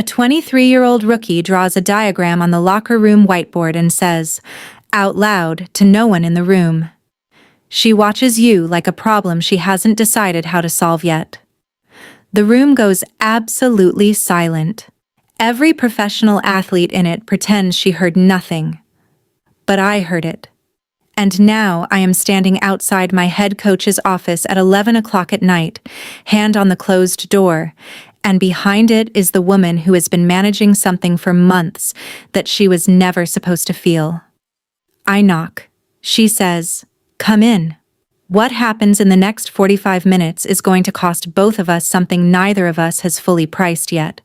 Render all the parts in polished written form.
A 23-year-old rookie draws a diagram on the locker room whiteboard and says, out loud, to no one in the room. She watches you like a problem she hasn't decided how to solve yet. The room goes absolutely silent. Every professional athlete in it pretends she heard nothing. But I heard it. And now I am standing outside my head coach's office at 11 o'clock at night, hand on the closed door, and behind it is the woman who has been managing something for months that she was never supposed to feel. I knock. She says, "Come in." What happens in the next 45 minutes is going to cost both of us something neither of us has fully priced yet.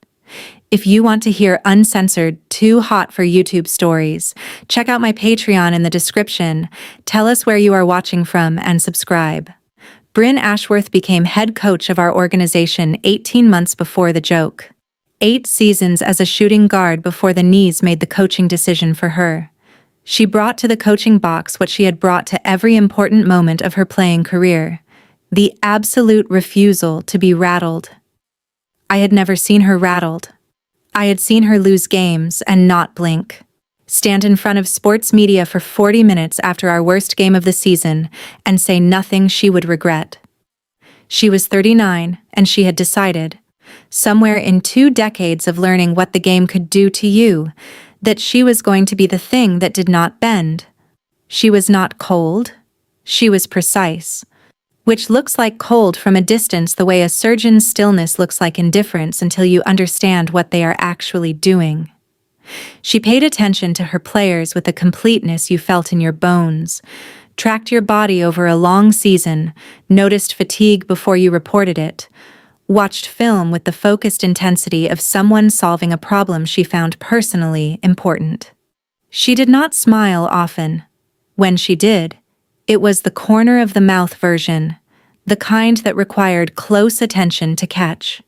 If you want to hear uncensored, too hot for YouTube stories, check out my Patreon in the description, tell us where you are watching from, and subscribe. Bryn Ashworth became head coach of our organization 18 months before the joke. 8 seasons as a shooting guard before the knees made the coaching decision for her. She brought to the coaching box what she had brought to every important moment of her playing career: the absolute refusal to be rattled. I had never seen her rattled. I had seen her lose games and not blink. Stand in front of sports media for 40 minutes after our worst game of the season and say nothing she would regret. She was 39, and she had decided, somewhere in 2 decades of learning what the game could do to you, that she was going to be the thing that did not bend. She was not cold. She was precise. Which looks like cold from a distance the way a surgeon's stillness looks like indifference until you understand what they are actually doing. She paid attention to her players with a completeness you felt in your bones, tracked your body over a long season, noticed fatigue before you reported it, watched film with the focused intensity of someone solving a problem she found personally important. She did not smile often. When she did, it was the corner of the mouth version, the kind that required close attention to catch.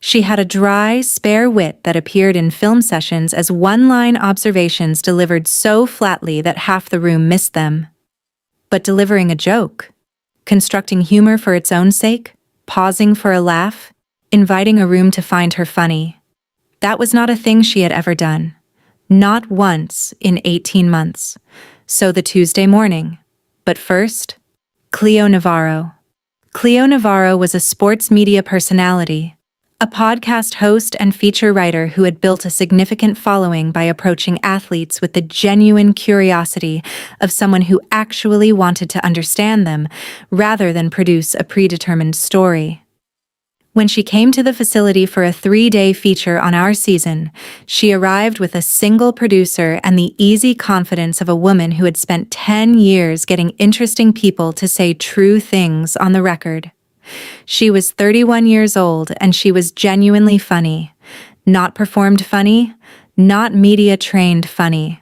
She had a dry, spare wit that appeared in film sessions as one-line observations delivered so flatly that half the room missed them. But delivering a joke, constructing humor for its own sake, pausing for a laugh, inviting a room to find her funny, that was not a thing she had ever done. Not once in 18 months. So the Tuesday morning. But first, Cleo Navarro. Cleo Navarro was a sports media personality, a podcast host and feature writer who had built a significant following by approaching athletes with the genuine curiosity of someone who actually wanted to understand them, rather than produce a predetermined story. When she came to the facility for a 3-day feature on our season, she arrived with a single producer and the easy confidence of a woman who had spent 10 years getting interesting people to say true things on the record. She was 31 years old and she was genuinely funny. Not performed funny, not media-trained funny.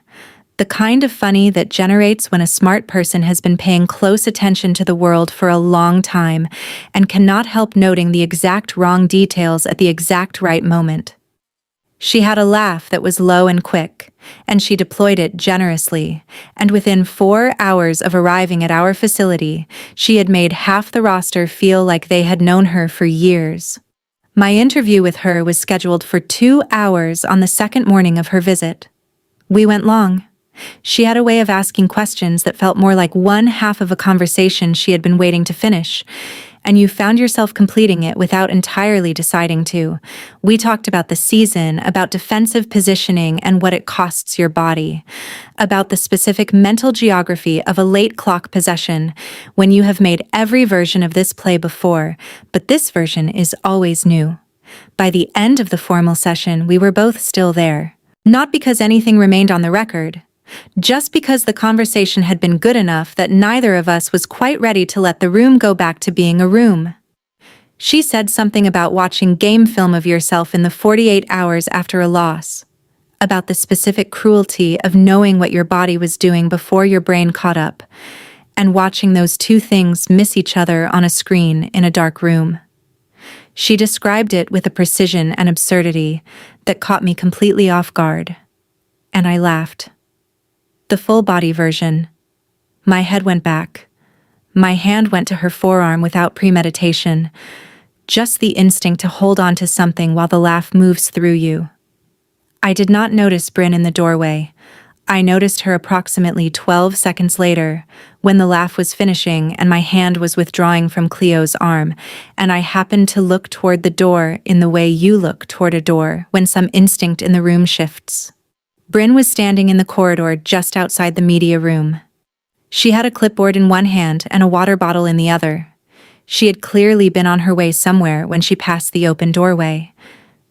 The kind of funny that generates when a smart person has been paying close attention to the world for a long time and cannot help noting the exact wrong details at the exact right moment. She had a laugh that was low and quick, and she deployed it generously, and within 4 hours of arriving at our facility, she had made half the roster feel like they had known her for years. My interview with her was scheduled for 2 hours on the second morning of her visit. We went long. She had a way of asking questions that felt more like one half of a conversation she had been waiting to finish, and you found yourself completing it without entirely deciding to. We talked about the season, about defensive positioning and what it costs your body, about the specific mental geography of a late clock possession when you have made every version of this play before, but this version is always new. By the end of the formal session, we were both still there. Not because anything remained on the record, just because the conversation had been good enough that neither of us was quite ready to let the room go back to being a room. She said something about watching game film of yourself in the 48 hours after a loss, about the specific cruelty of knowing what your body was doing before your brain caught up, and watching those two things miss each other on a screen in a dark room. She described it with a precision and absurdity that caught me completely off guard, and I laughed. The full-body version. My head went back. My hand went to her forearm without premeditation, just the instinct to hold on to something while the laugh moves through you. I did not notice Bryn in the doorway. I noticed her approximately 12 seconds later, when the laugh was finishing and my hand was withdrawing from Cleo's arm, and I happened to look toward the door in the way you look toward a door when some instinct in the room shifts. Bryn was standing in the corridor just outside the media room. She had a clipboard in one hand and a water bottle in the other. She had clearly been on her way somewhere when she passed the open doorway.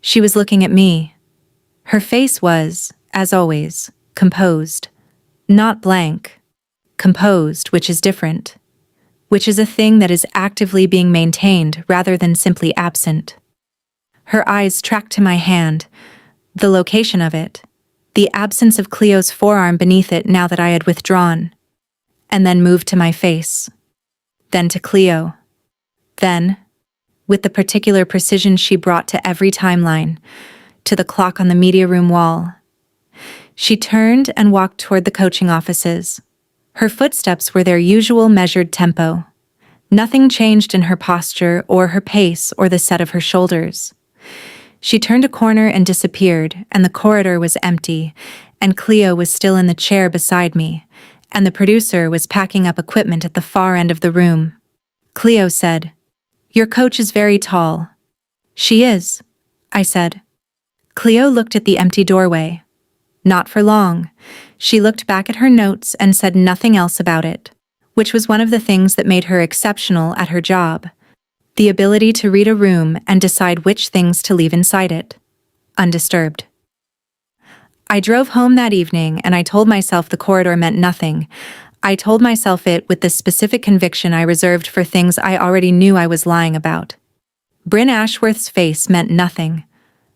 She was looking at me. Her face was, as always, composed. Not blank. Composed, which is different. Which is a thing that is actively being maintained rather than simply absent. Her eyes tracked to my hand, the location of it, the absence of Cleo's forearm beneath it now that I had withdrawn, and then moved to my face. Then to Cleo. Then, with the particular precision she brought to every timeline, to the clock on the media room wall. She turned and walked toward the coaching offices. Her footsteps were their usual measured tempo. Nothing changed in her posture or her pace or the set of her shoulders. She turned a corner and disappeared, and the corridor was empty, and Cleo was still in the chair beside me, and the producer was packing up equipment at the far end of the room. Cleo said, "Your coach is very tall." "She is," I said. Cleo looked at the empty doorway. Not for long. She looked back at her notes and said nothing else about it, which was one of the things that made her exceptional at her job. The ability to read a room and decide which things to leave inside it, undisturbed. I drove home that evening and I told myself the corridor meant nothing. I told myself it with the specific conviction I reserved for things I already knew I was lying about. Bryn Ashworth's face meant nothing.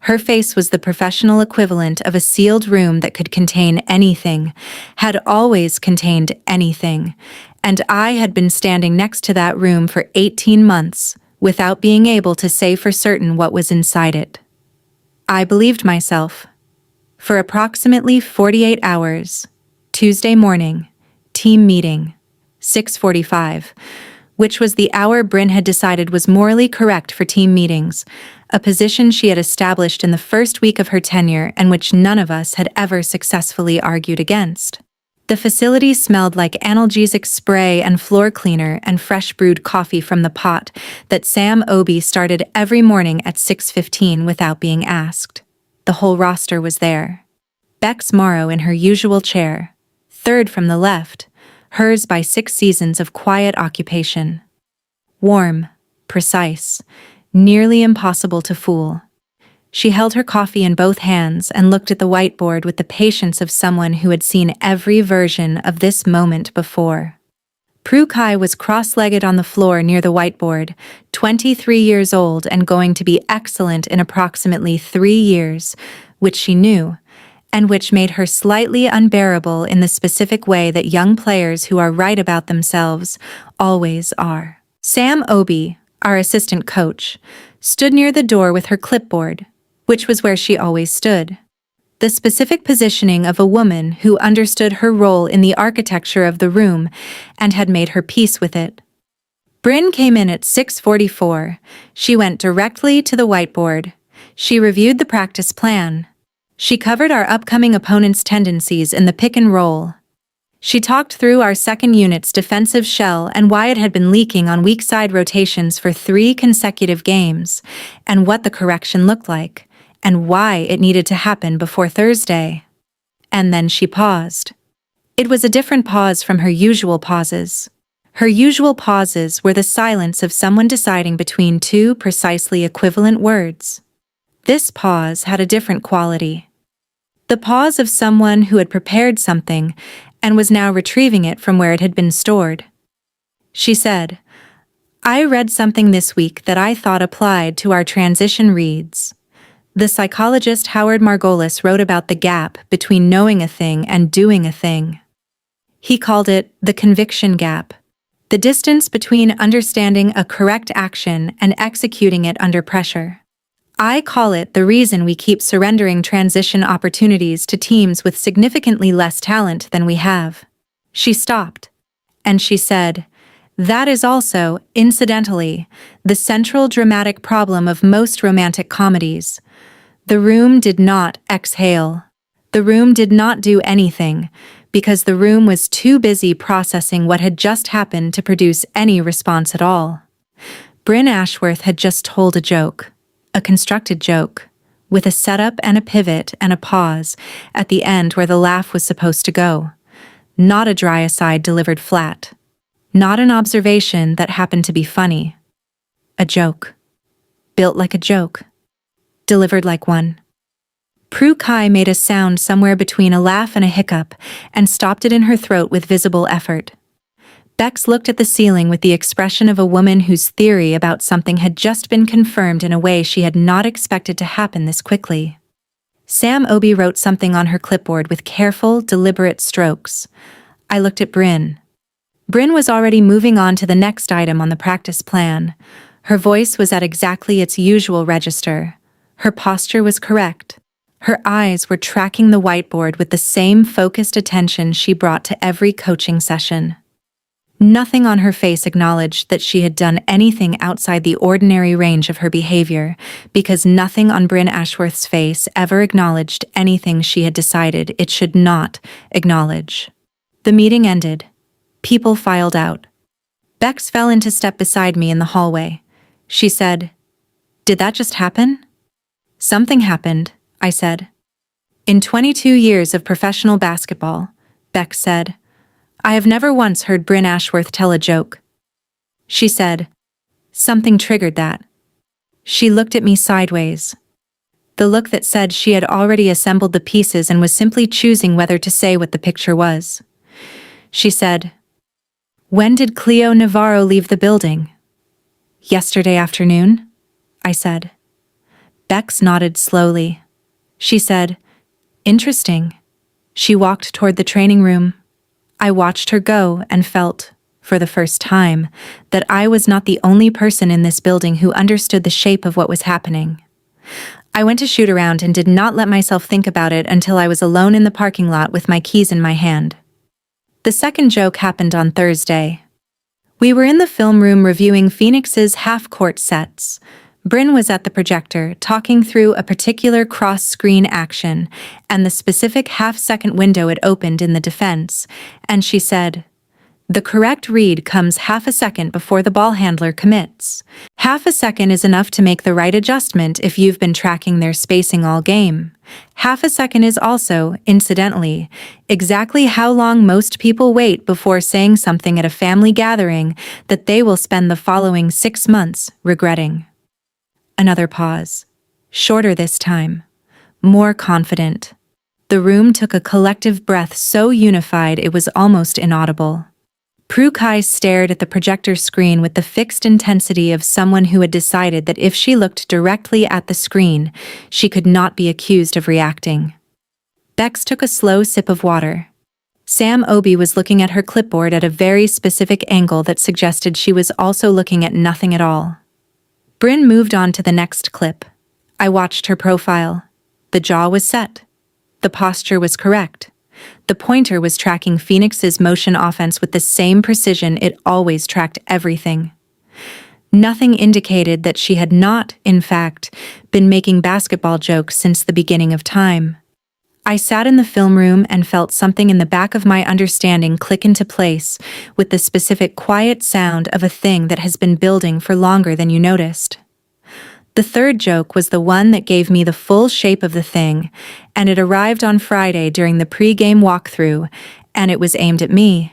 Her face was the professional equivalent of a sealed room that could contain anything, had always contained anything, and I had been standing next to that room for 18 months without being able to say for certain what was inside it. I believed myself. For approximately 48 hours, Tuesday morning, team meeting, 6:45, which was the hour Bryn had decided was morally correct for team meetings, a position she had established in the first week of her tenure and which none of us had ever successfully argued against. The facility smelled like analgesic spray and floor cleaner and fresh brewed coffee from the pot that Sam Obie started every morning at 6:15 without being asked. The whole roster was there. Bex Morrow in her usual chair, third from the left, hers by 6 seasons of quiet occupation. Warm, precise, nearly impossible to fool. She held her coffee in both hands and looked at the whiteboard with the patience of someone who had seen every version of this moment before. Prue Kai was cross-legged on the floor near the whiteboard, 23 years old and going to be excellent in approximately 3 years, which she knew, and which made her slightly unbearable in the specific way that young players who are right about themselves always are. Sam Obie, our assistant coach, stood near the door with her clipboard, which was where she always stood. The specific positioning of a woman who understood her role in the architecture of the room and had made her peace with it. Bryn came in at 6:44. She went directly to the whiteboard. She reviewed the practice plan. She covered our upcoming opponent's tendencies in the pick and roll. She talked through our second unit's defensive shell and why it had been leaking on weak side rotations for 3 consecutive games, and what the correction looked like, and why it needed to happen before Thursday. And then she paused. It was a different pause from her usual pauses. Her usual pauses were the silence of someone deciding between 2 precisely equivalent words. This pause had a different quality. The pause of someone who had prepared something and was now retrieving it from where it had been stored. She said, "I read something this week that I thought applied to our transition reads. The psychologist Howard Margolis wrote about the gap between knowing a thing and doing a thing. He called it the conviction gap, the distance between understanding a correct action and executing it under pressure. I call it the reason we keep surrendering transition opportunities to teams with significantly less talent than we have." She stopped, and she said, That is also, incidentally, the central dramatic problem of most romantic comedies. The room did not exhale. The room did not do anything, because the room was too busy processing what had just happened to produce any response at all. Bryn Ashworth had just told a joke, a constructed joke, with a setup and a pivot and a pause at the end where the laugh was supposed to go. Not a dry aside delivered flat. Not an observation that happened to be funny. A joke. Built like a joke. Delivered like one. Prue Kai made a sound somewhere between a laugh and a hiccup and stopped it in her throat with visible effort. Bex looked at the ceiling with the expression of a woman whose theory about something had just been confirmed in a way she had not expected to happen this quickly. Sam Obi wrote something on her clipboard with careful, deliberate strokes. I looked at Bryn. Bryn was already moving on to the next item on the practice plan. Her voice was at exactly its usual register. Her posture was correct. Her eyes were tracking the whiteboard with the same focused attention she brought to every coaching session. Nothing on her face acknowledged that she had done anything outside the ordinary range of her behavior, because nothing on Bryn Ashworth's face ever acknowledged anything she had decided it should not acknowledge. The meeting ended. People filed out. Bex fell into step beside me in the hallway. She said, "Did that just happen?" "Something happened," I said. "In 22 years of professional basketball," Bex said, "I have never once heard Bryn Ashworth tell a joke." She said, "Something triggered that." She looked at me sideways. The look that said she had already assembled the pieces and was simply choosing whether to say what the picture was. She said, "When did Cleo Navarro leave the building?" "Yesterday afternoon," I said. Bex nodded slowly. She said, "Interesting." She walked toward the training room. I watched her go and felt, for the first time, that I was not the only person in this building who understood the shape of what was happening. I went to shoot around and did not let myself think about it until I was alone in the parking lot with my keys in my hand. The second joke happened on Thursday. We were in the film room reviewing Phoenix's half-court sets. Bryn was at the projector, talking through a particular cross-screen action and the specific half-second window it opened in the defense, and she said, "The correct read comes half a second before the ball handler commits. Half a second is enough to make the right adjustment if you've been tracking their spacing all game. Half a second is also, incidentally, exactly how long most people wait before saying something at a family gathering that they will spend the following 6 months regretting." Another pause. Shorter this time. More confident. The room took a collective breath so unified it was almost inaudible. Prue Kai stared at the projector screen with the fixed intensity of someone who had decided that if she looked directly at the screen, she could not be accused of reacting. Bex took a slow sip of water. Sam Obi was looking at her clipboard at a very specific angle that suggested she was also looking at nothing at all. Bryn moved on to the next clip. I watched her profile. The jaw was set. The posture was correct. The pointer was tracking Phoenix's motion offense with the same precision it always tracked everything. Nothing indicated that she had not, in fact, been making basketball jokes since the beginning of time. I sat in the film room and felt something in the back of my understanding click into place with the specific quiet sound of a thing that has been building for longer than you noticed. The third joke was the one that gave me the full shape of the thing, and it arrived on Friday during the pre-game walkthrough, and it was aimed at me.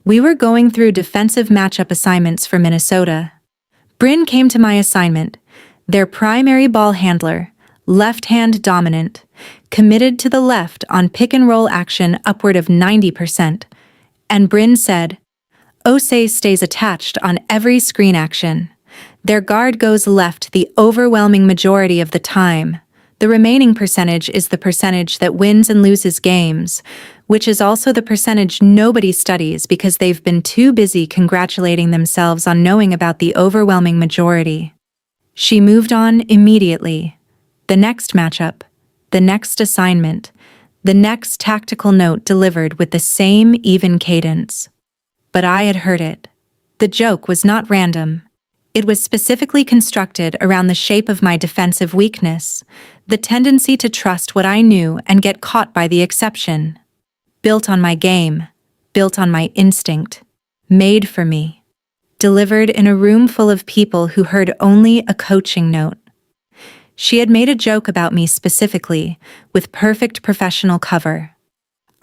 We were going through defensive matchup assignments for Minnesota. Bryn came to my assignment, their primary ball handler, left-hand dominant, committed to the left on pick-and-roll action upward of 90%, and Bryn said, "Osei stays attached on every screen action. Their guard goes left the overwhelming majority of the time. The remaining percentage is the percentage that wins and loses games, which is also the percentage nobody studies because they've been too busy congratulating themselves on knowing about the overwhelming majority." She moved on immediately. The next matchup, the next assignment, the next tactical note delivered with the same even cadence. But I had heard it. The joke was not random. It was specifically constructed around the shape of my defensive weakness, the tendency to trust what I knew and get caught by the exception. Built on my game, built on my instinct, made for me. Delivered in a room full of people who heard only a coaching note. She had made a joke about me specifically, with perfect professional cover.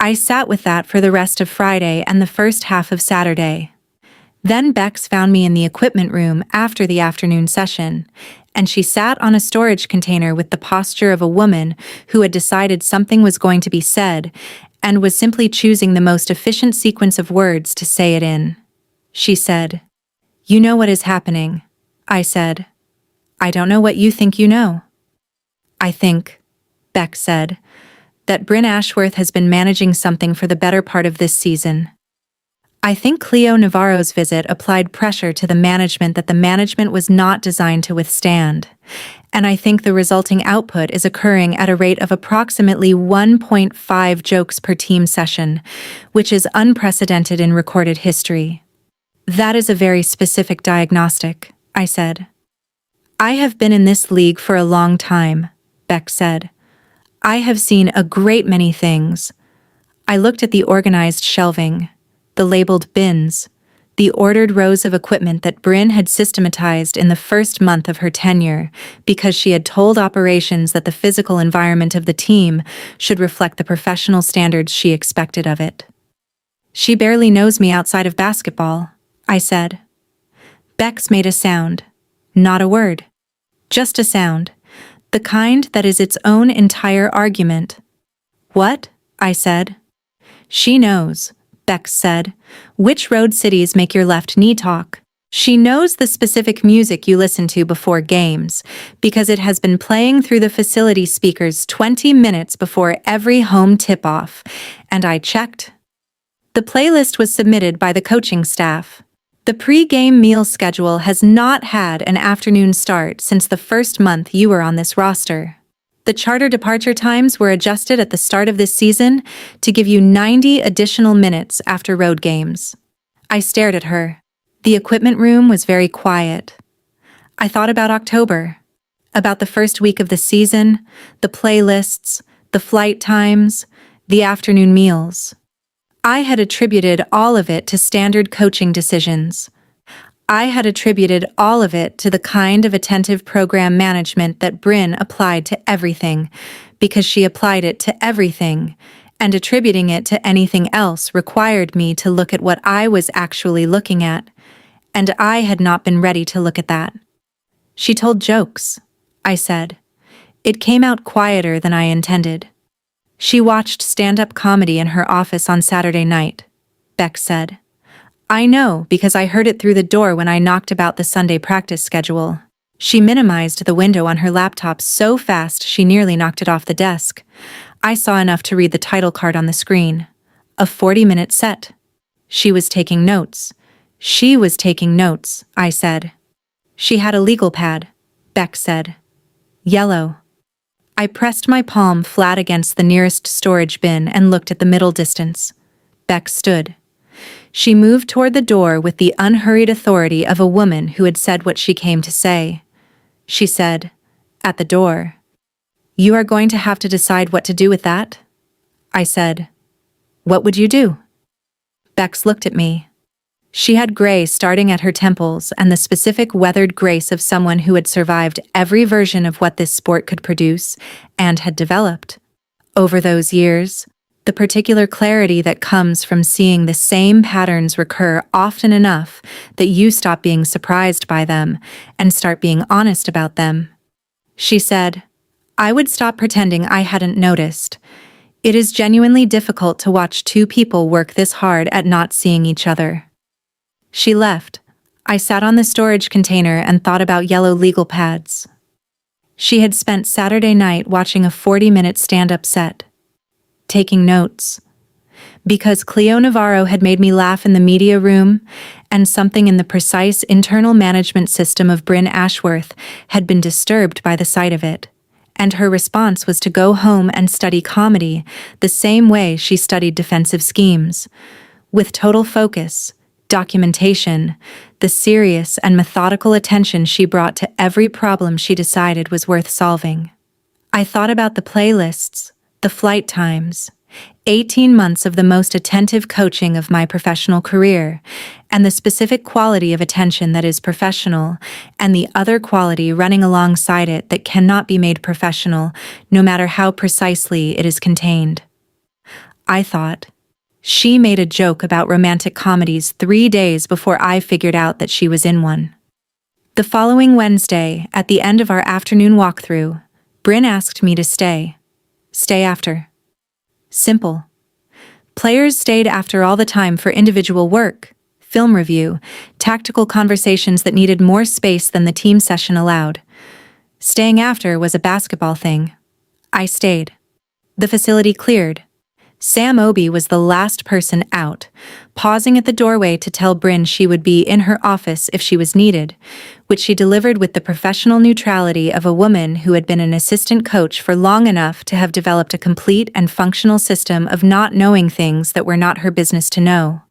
I sat with that for the rest of Friday and the first half of Saturday. Then Bex found me in the equipment room after the afternoon session, and she sat on a storage container with the posture of a woman who had decided something was going to be said and was simply choosing the most efficient sequence of words to say it in. She said, "You know what is happening," I said. "I don't know what you think you know." "I think," Beck said, "that Bryn Ashworth has been managing something for the better part of this season. I think Cleo Navarro's visit applied pressure to the management that the management was not designed to withstand, and I think the resulting output is occurring at a rate of approximately 1.5 jokes per team session, which is unprecedented in recorded history." "That is a very specific diagnostic," I said. "I have been in this league for a long time," Beck said. "I have seen a great many things." I looked at the organized shelving, the labeled bins, the ordered rows of equipment that Bryn had systematized in the first month of her tenure because she had told operations that the physical environment of the team should reflect the professional standards she expected of it. "She barely knows me outside of basketball," I said. Bex made a sound. Not a word. Just a sound. The kind that is its own entire argument. "What?" I said. "She knows," Bex said, "which road cities make your left knee talk. She knows the specific music you listen to before games, because it has been playing through the facility speakers 20 minutes before every home tip-off, and I checked. The playlist was submitted by the coaching staff. The pre-game meal schedule has not had an afternoon start since the first month you were on this roster. The charter departure times were adjusted at the start of this season to give you 90 additional minutes after road games." I stared at her. The equipment room was very quiet. I thought about October, about the first week of the season, the playlists, the flight times, the afternoon meals. I had attributed all of it to standard coaching decisions. I had attributed all of it to the kind of attentive program management that Bryn applied to everything, because she applied it to everything, and attributing it to anything else required me to look at what I was actually looking at, and I had not been ready to look at that. "She told jokes," I said. "It came out quieter than I intended." "She watched stand-up comedy in her office on Saturday night," Beck said. "I know because I heard it through the door when I knocked about the Sunday practice schedule. She minimized the window on her laptop so fast she nearly knocked it off the desk. I saw enough to read the title card on the screen. A 40-minute set. She was taking notes. She was taking notes," I said. "She had a legal pad," Beck said. "Yellow." I pressed my palm flat against the nearest storage bin and looked at the middle distance. Beck stood. She moved toward the door with the unhurried authority of a woman who had said what she came to say. She said, at the door, "You are going to have to decide what to do with that?" I said, "What would you do?" Bex looked at me. She had gray starting at her temples and the specific weathered grace of someone who had survived every version of what this sport could produce and had developed. Over those years, the particular clarity that comes from seeing the same patterns recur often enough that you stop being surprised by them and start being honest about them. She said, "I would stop pretending I hadn't noticed. It is genuinely difficult to watch two people work this hard at not seeing each other." She left. I sat on the storage container and thought about yellow legal pads. She had spent Saturday night watching a 40-minute stand-up set. Taking notes. Because Cleo Navarro had made me laugh in the media room, and something in the precise internal management system of Bryn Ashworth had been disturbed by the sight of it, and her response was to go home and study comedy the same way she studied defensive schemes, with total focus, documentation, the serious and methodical attention she brought to every problem she decided was worth solving. I thought about the playlists, the flight times, 18 months of the most attentive coaching of my professional career, and the specific quality of attention that is professional, and the other quality running alongside it that cannot be made professional, no matter how precisely it is contained. I thought, she made a joke about romantic comedies 3 days before I figured out that she was in one. The following Wednesday, at the end of our afternoon walkthrough, Bryn asked me to stay. Stay after. Simple. Players stayed after all the time for individual work, film review, tactical conversations that needed more space than the team session allowed. Staying after was a basketball thing. I stayed. The facility cleared. Sam Obi was the last person out, pausing at the doorway to tell Bryn she would be in her office if she was needed, which she delivered with the professional neutrality of a woman who had been an assistant coach for long enough to have developed a complete and functional system of not knowing things that were not her business to know.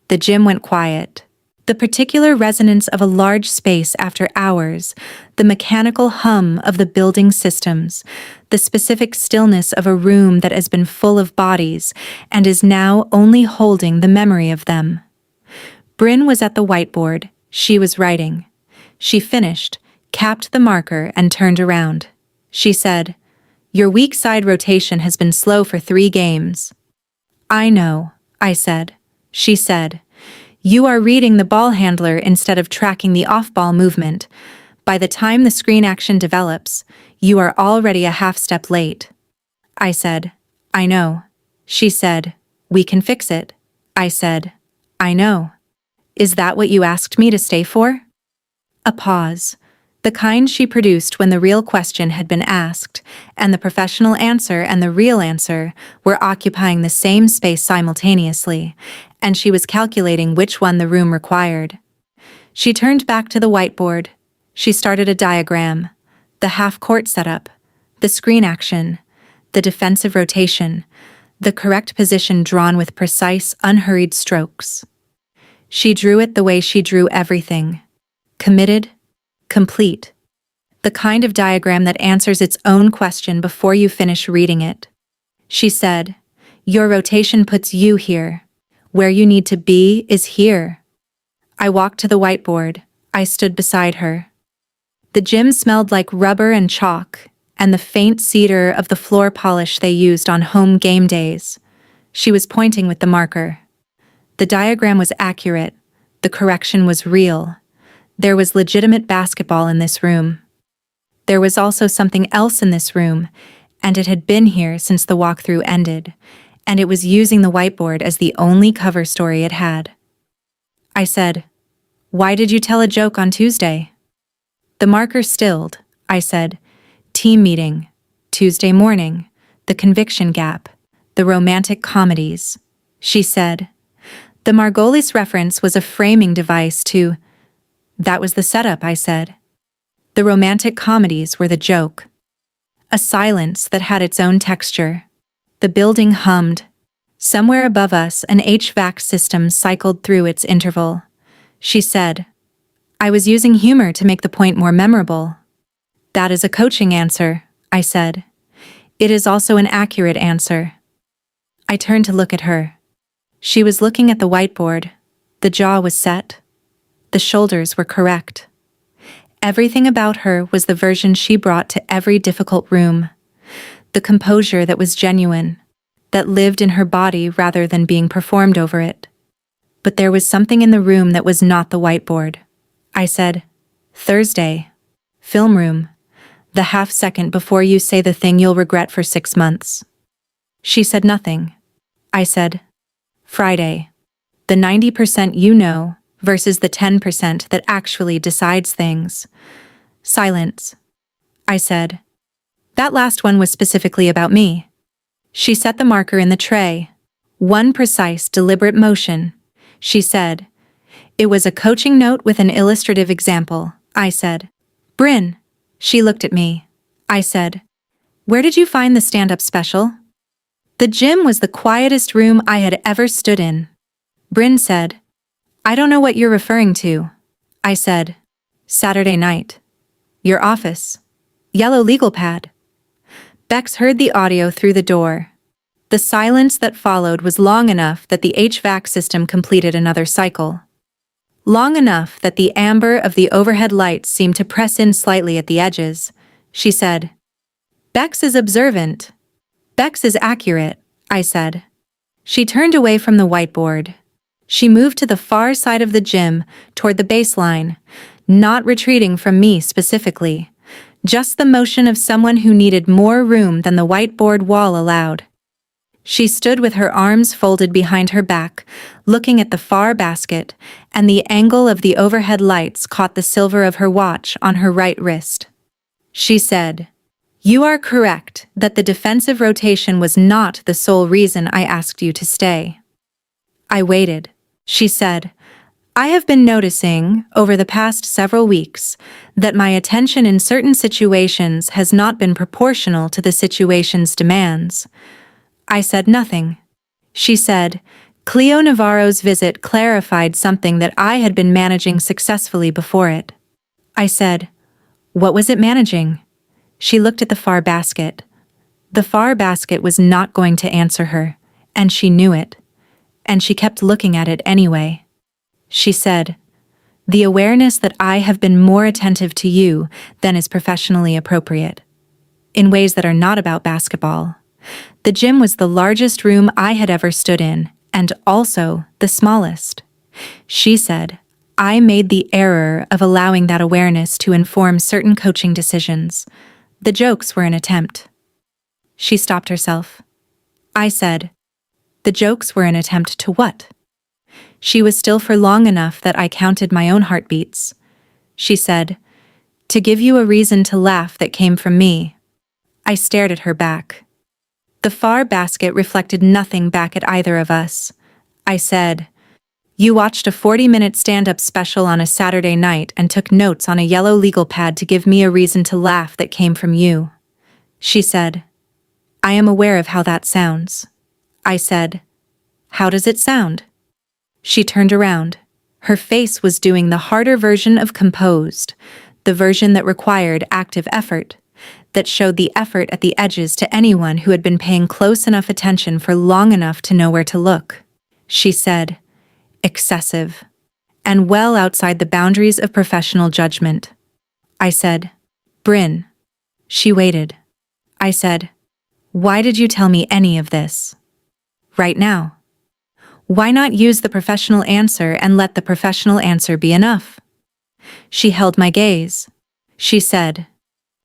The gym went quiet. The particular resonance of a large space after hours, the mechanical hum of the building systems, the specific stillness of a room that has been full of bodies and is now only holding the memory of them. Bryn was at the whiteboard. She was writing. She finished, capped the marker, and turned around. She said, "Your weak side rotation has been slow for 3 games." "I know," I said. She said, "You are reading the ball handler instead of tracking the off-ball movement. By the time the screen action develops, you are already a half step late." I said, "I know." She said, "We can fix it." I said, "I know. Is that what you asked me to stay for?" A pause, the kind she produced when the real question had been asked, and the professional answer and the real answer were occupying the same space simultaneously, and she was calculating which one the room required. She turned back to the whiteboard. She started a diagram, the half-court setup, the screen action, the defensive rotation, the correct position drawn with precise, unhurried strokes. She drew it the way she drew everything. Committed, complete. The kind of diagram that answers its own question before you finish reading it. She said, "Your rotation puts you here. Where you need to be is here." I walked to the whiteboard. I stood beside her. The gym smelled like rubber and chalk, and the faint cedar of the floor polish they used on home game days. She was pointing with the marker. The diagram was accurate. The correction was real. There was legitimate basketball in this room. There was also something else in this room, and it had been here since the walkthrough ended, and it was using the whiteboard as the only cover story it had. I said, "Why did you tell a joke on Tuesday?" The marker stilled. I said, "Team meeting, Tuesday morning, the conviction gap, the romantic comedies." She said, "The Margolis reference was a framing device to—" "That was the setup," I said. "The romantic comedies were the joke." A silence that had its own texture. The building hummed. Somewhere above us, an HVAC system cycled through its interval. She said, "I was using humor to make the point more memorable." "That is a coaching answer," I said. "It is also an accurate answer." I turned to look at her. She was looking at the whiteboard. The jaw was set. The shoulders were correct. Everything about her was the version she brought to every difficult room. The composure that was genuine, that lived in her body rather than being performed over it. But there was something in the room that was not the whiteboard. I said, "Thursday. Film room. The half second before you say the thing you'll regret for 6 months." She said nothing. I said, "Friday. The 90% you know versus the 10% that actually decides things." Silence. I said, "That last one was specifically about me." She set the marker in the tray. One precise, deliberate motion. She said, "It was a coaching note with an illustrative example." I said, "Bryn." She looked at me. I said, "Where did you find the stand-up special?" The gym was the quietest room I had ever stood in. Bryn said, I don't know what you're referring to, I said. Saturday night. Your office. Yellow legal pad. Bex heard the audio through the door. The silence that followed was long enough that the HVAC system completed another cycle. Long enough that the amber of the overhead lights seemed to press in slightly at the edges. She said, Bex is observant. Bex is accurate, I said. She turned away from the whiteboard. She moved to the far side of the gym, toward the baseline, not retreating from me specifically, just the motion of someone who needed more room than the whiteboard wall allowed. She stood with her arms folded behind her back, looking at the far basket, and the angle of the overhead lights caught the silver of her watch on her right wrist. She said, You are correct that the defensive rotation was not the sole reason I asked you to stay. I waited. She said, I have been noticing, over the past several weeks, that my attention in certain situations has not been proportional to the situation's demands. I said nothing. She said, Cleo Navarro's visit clarified something that I had been managing successfully before it. I said, What was it managing? She looked at the far basket. The far basket was not going to answer her, and she knew it. And she kept looking at it anyway. She said, The awareness that I have been more attentive to you than is professionally appropriate. In ways that are not about basketball. The gym was the largest room I had ever stood in, and also the smallest. She said, I made the error of allowing that awareness to inform certain coaching decisions. The jokes were an attempt. She stopped herself. I said, The jokes were an attempt to what? She was still for long enough that I counted my own heartbeats. She said, To give you a reason to laugh that came from me. I stared at her back. The far basket reflected nothing back at either of us. I said, You watched a 40-minute stand-up special on a Saturday night and took notes on a yellow legal pad to give me a reason to laugh that came from you. She said, I am aware of how that sounds. I said, How does it sound? She turned around. Her face was doing the harder version of composed, the version that required active effort, that showed the effort at the edges to anyone who had been paying close enough attention for long enough to know where to look. She said, Excessive, and well outside the boundaries of professional judgment. I said, Bryn. She waited. I said, Why did you tell me any of this? Right now. Why not use the professional answer and let the professional answer be enough? She held my gaze. She said,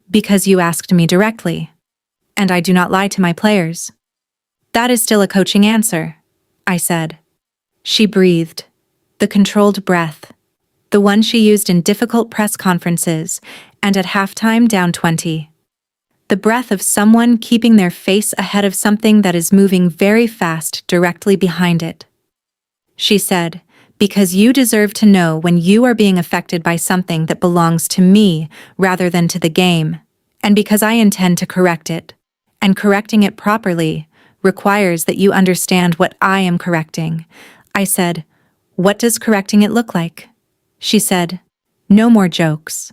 Because you asked me directly. And I do not lie to my players. That is still a coaching answer, I said. She breathed. The controlled breath. The one she used in difficult press conferences and at halftime down 20. The breath of someone keeping their face ahead of something that is moving very fast directly behind it. She said, Because you deserve to know when you are being affected by something that belongs to me rather than to the game, and because I intend to correct it, and correcting it properly requires that you understand what I am correcting. I said, What does correcting it look like? She said, No more jokes.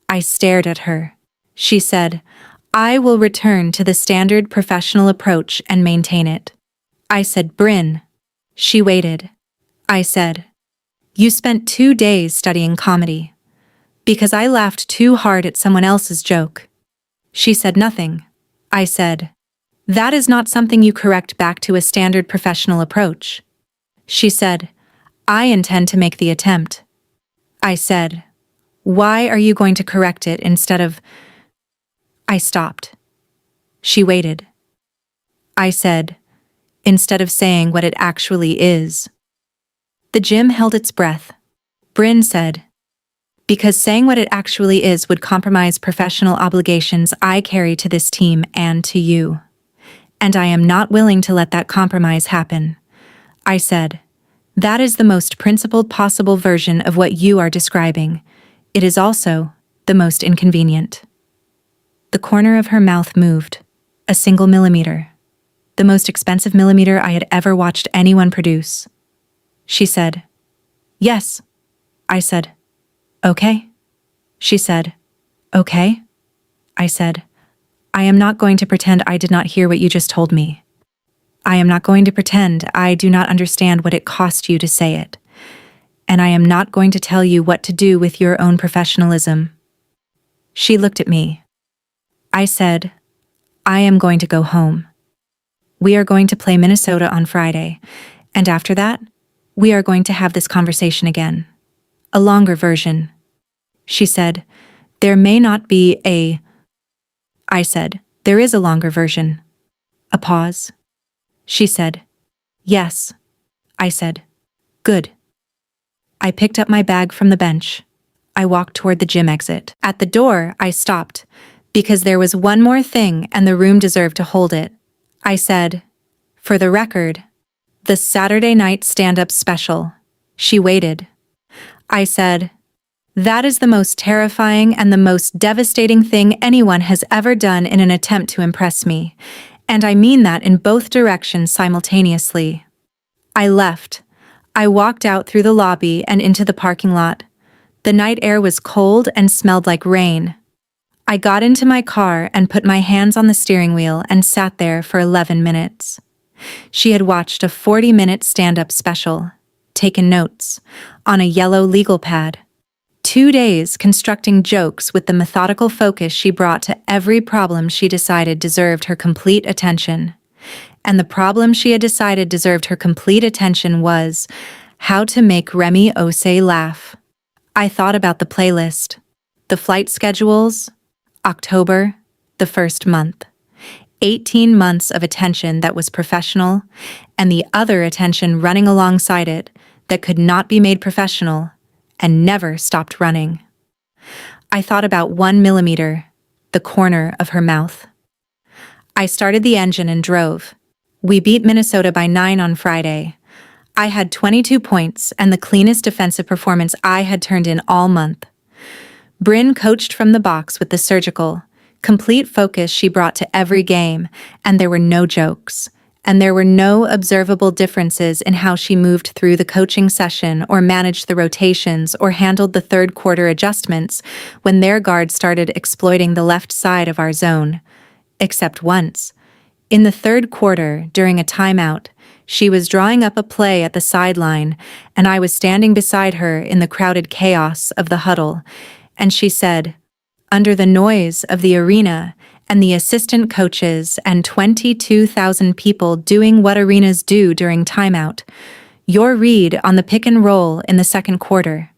I stared at her. She said, I will return to the standard professional approach and maintain it. I said, Bryn. She waited. I said, You spent 2 days studying comedy. Because I laughed too hard at someone else's joke. She said nothing. I said, That is not something you correct back to a standard professional approach. She said, I intend to make the attempt. I said, Why are you going to correct it instead of... I stopped. She waited. I said, Instead of saying what it actually is. The gym held its breath. Bryn said, Because saying what it actually is would compromise professional obligations I carry to this team and to you. And I am not willing to let that compromise happen. I said, That is the most principled possible version of what you are describing. It is also the most inconvenient. The corner of her mouth moved, a single millimeter. The most expensive millimeter I had ever watched anyone produce. She said, Yes, I said. Okay. She said, okay. I said, I am not going to pretend I did not hear what you just told me. I am not going to pretend I do not understand what it cost you to say it. And I am not going to tell you what to do with your own professionalism. She looked at me. I said, I am going to go home. We are going to play Minnesota on Friday, and after that, we are going to have this conversation again. A longer version. She said, there may not be a... I said, there is a longer version. A pause. She said, yes. I said, good. I picked up my bag from the bench. I walked toward the gym exit. At the door, I stopped, because there was one more thing and the room deserved to hold it. I said, for the record, the Saturday night stand-up special. She waited. I said, that is the most terrifying and the most devastating thing anyone has ever done in an attempt to impress me, and I mean that in both directions simultaneously. I left. I walked out through the lobby and into the parking lot. The night air was cold and smelled like rain. I got into my car and put my hands on the steering wheel and sat there for 11 minutes. She had watched a 40-minute stand-up special, taken notes, on a yellow legal pad. 2 days constructing jokes with the methodical focus she brought to every problem she decided deserved her complete attention. And the problem she had decided deserved her complete attention was how to make Remy Osei laugh. I thought about the playlist, the flight schedules, October, the first month, 18 months of attention that was professional, and the other attention running alongside it that could not be made professional and never stopped running. I thought about 1 millimeter, the corner of her mouth. I started the engine and drove. We beat Minnesota by 9 on Friday. I had 22 points and the cleanest defensive performance I had turned in all month. Bryn coached from the box with the surgical, complete focus she brought to every game, and there were no jokes. And there were no observable differences in how she moved through the coaching session or managed the rotations or handled the third quarter adjustments when their guard started exploiting the left side of our zone. Except once. In the third quarter, during a timeout, she was drawing up a play at the sideline, and I was standing beside her in the crowded chaos of the huddle, and she said, under the noise of the arena and the assistant coaches and 22,000 people doing what arenas do during timeout, your read on the pick and roll in the second quarter.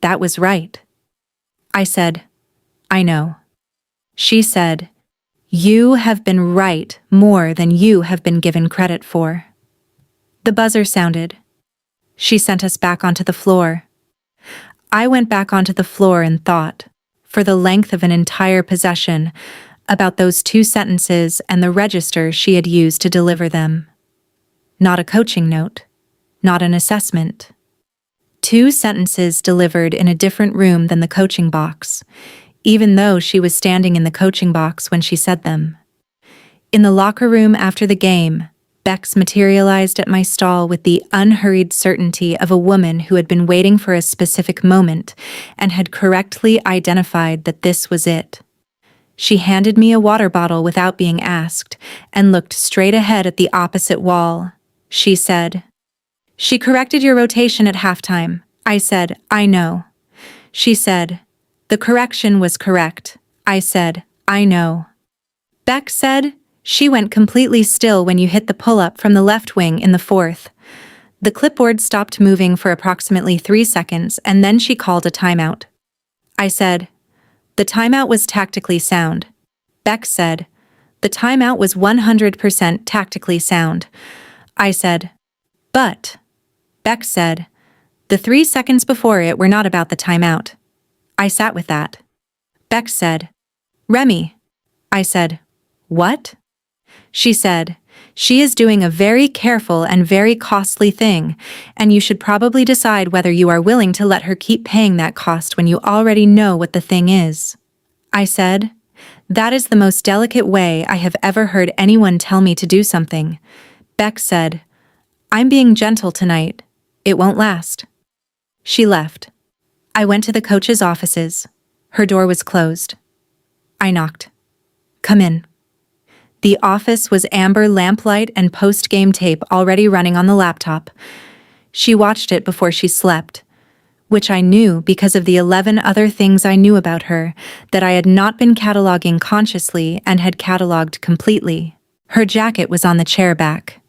That was right. I said, I know. She said, you have been right more than you have been given credit for. The buzzer sounded. She sent us back onto the floor. I went back onto the floor and thought, for the length of an entire possession, about those 2 sentences and the register she had used to deliver them. Not a coaching note, not an assessment. 2 sentences delivered in a different room than the coaching box, even though she was standing in the coaching box when she said them. In the locker room after the game, Bex materialized at my stall with the unhurried certainty of a woman who had been waiting for a specific moment and had correctly identified that this was it. She handed me a water bottle without being asked and looked straight ahead at the opposite wall. She said, she corrected your rotation at halftime. I said, I know. She said, the correction was correct. I said, I know. Beck said, she went completely still when you hit the pull-up from the left wing in the fourth. The clipboard stopped moving for approximately 3 seconds, and then she called a timeout. I said, the timeout was tactically sound. Beck said, the timeout was 100% tactically sound. I said, but. Beck said, the 3 seconds before it were not about the timeout. I sat with that. Beck said, Remy. I said, what? She said, she is doing a very careful and very costly thing, and you should probably decide whether you are willing to let her keep paying that cost when you already know what the thing is. I said, that is the most delicate way I have ever heard anyone tell me to do something. Beck said, I'm being gentle tonight. It won't last. She left. I went to the coach's offices. Her door was closed. I knocked. Come in. The office was amber lamplight and post-game tape already running on the laptop. She watched it before she slept, which I knew because of the 11 other things I knew about her that I had not been cataloging consciously and had cataloged completely. Her jacket was on the chair back.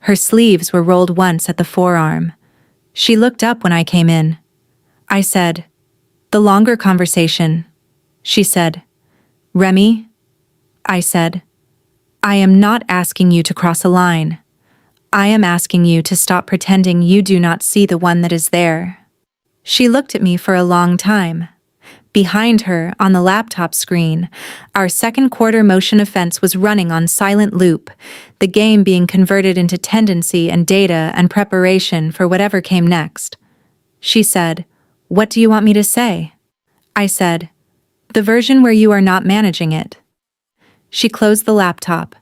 Her sleeves were rolled once at the forearm. She looked up when I came in. I said, "The longer conversation." She said, "Remy?" I said, "I am not asking you to cross a line. I am asking you to stop pretending you do not see the one that is there." She looked at me for a long time. Behind her, on the laptop screen, our second quarter motion offense was running on silent loop, the game being converted into tendency and data and preparation for whatever came next. She said, "What do you want me to say?" I said, "The version where you are not managing it." She closed the laptop.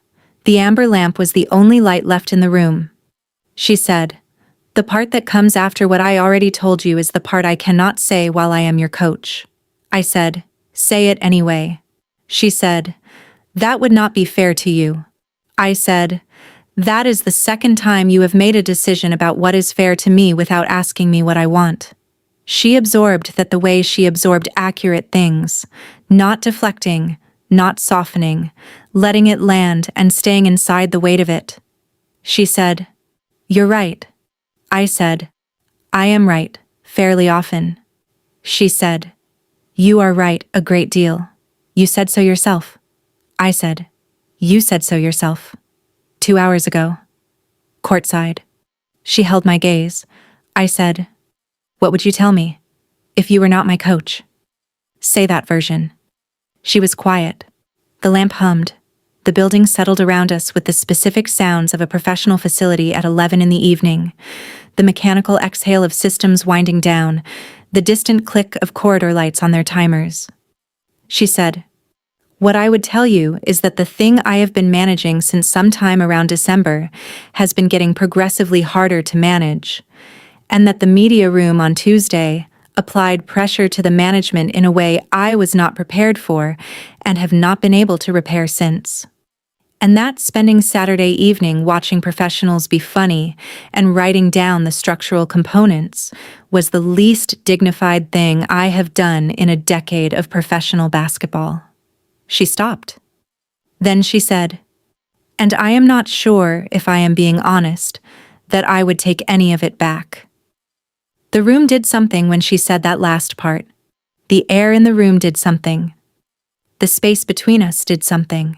The amber lamp was the only light left in the room. She said, "The part that comes after what I already told you is the part I cannot say while I am your coach." I said, "Say it anyway." She said, "That would not be fair to you." I said, "That is the second time you have made a decision about what is fair to me without asking me what I want." She absorbed that the way she absorbed accurate things, not deflecting, not softening, letting it land and staying inside the weight of it. She said, "You're right." I said, "I am right, fairly often." She said, "You are right a great deal. You said so yourself." I said, "You said so yourself. 2 hours ago. Courtside." She held my gaze. I said, "What would you tell me if you were not my coach?" "Say that version." She was quiet. The lamp hummed. The building settled around us with the specific sounds of a professional facility at 11 in the evening, the mechanical exhale of systems winding down, the distant click of corridor lights on their timers. She said, "What I would tell you is that the thing I have been managing since sometime around December has been getting progressively harder to manage, and that the media room on Tuesday applied pressure to the management in a way I was not prepared for and have not been able to repair since. And that spending Saturday evening watching professionals be funny and writing down the structural components was the least dignified thing I have done in a decade of professional basketball." She stopped. Then she said, "And I am not sure, if I am being honest, that I would take any of it back." The room did something when she said that last part. The air in the room did something. The space between us did something.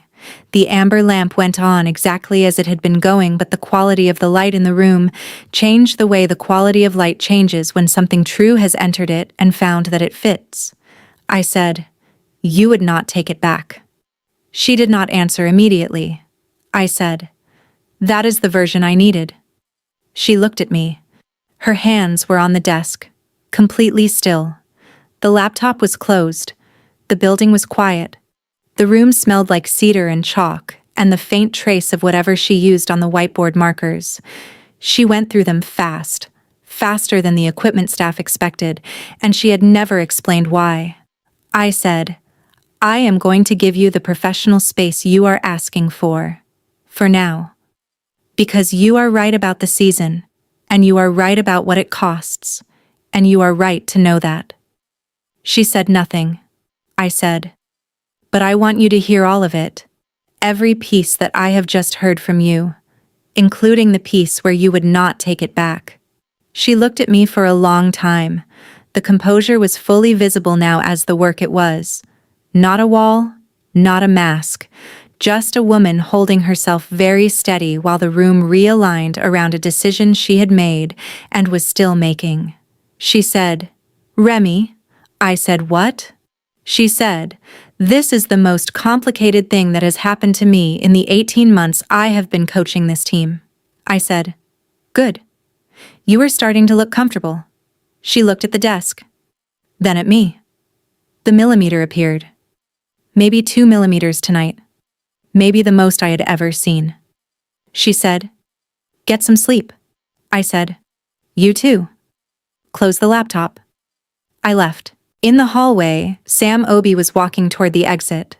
The amber lamp went on exactly as it had been going, but the quality of the light in the room changed the way the quality of light changes when something true has entered it and found that it fits. I said, "You would not take it back." She did not answer immediately. I said, "That is the version I needed." She looked at me. Her hands were on the desk, completely still. The laptop was closed. The building was quiet. The room smelled like cedar and chalk, and the faint trace of whatever she used on the whiteboard markers. She went through them fast, faster than the equipment staff expected, and she had never explained why. I said, "I am going to give you the professional space you are asking for now. Because you are right about the season, and you are right about what it costs, and you are right to know that." She said nothing. I said, "But I want you to hear all of it, every piece that I have just heard from you, including the piece where you would not take it back." She looked at me for a long time. The composure was fully visible now as the work it was. Not a wall, not a mask, just a woman holding herself very steady while the room realigned around a decision she had made and was still making. She said, "Remy." I said, "What?" She said, "This is the most complicated thing that has happened to me in the 18 months I have been coaching this team." I said, "Good. You are starting to look comfortable." She looked at the desk. Then at me. The millimeter appeared. Maybe 2 millimeters tonight. Maybe the most I had ever seen. She said, "Get some sleep." I said, "You too." Close the laptop. I left. In the hallway, Sam Obi was walking toward the exit.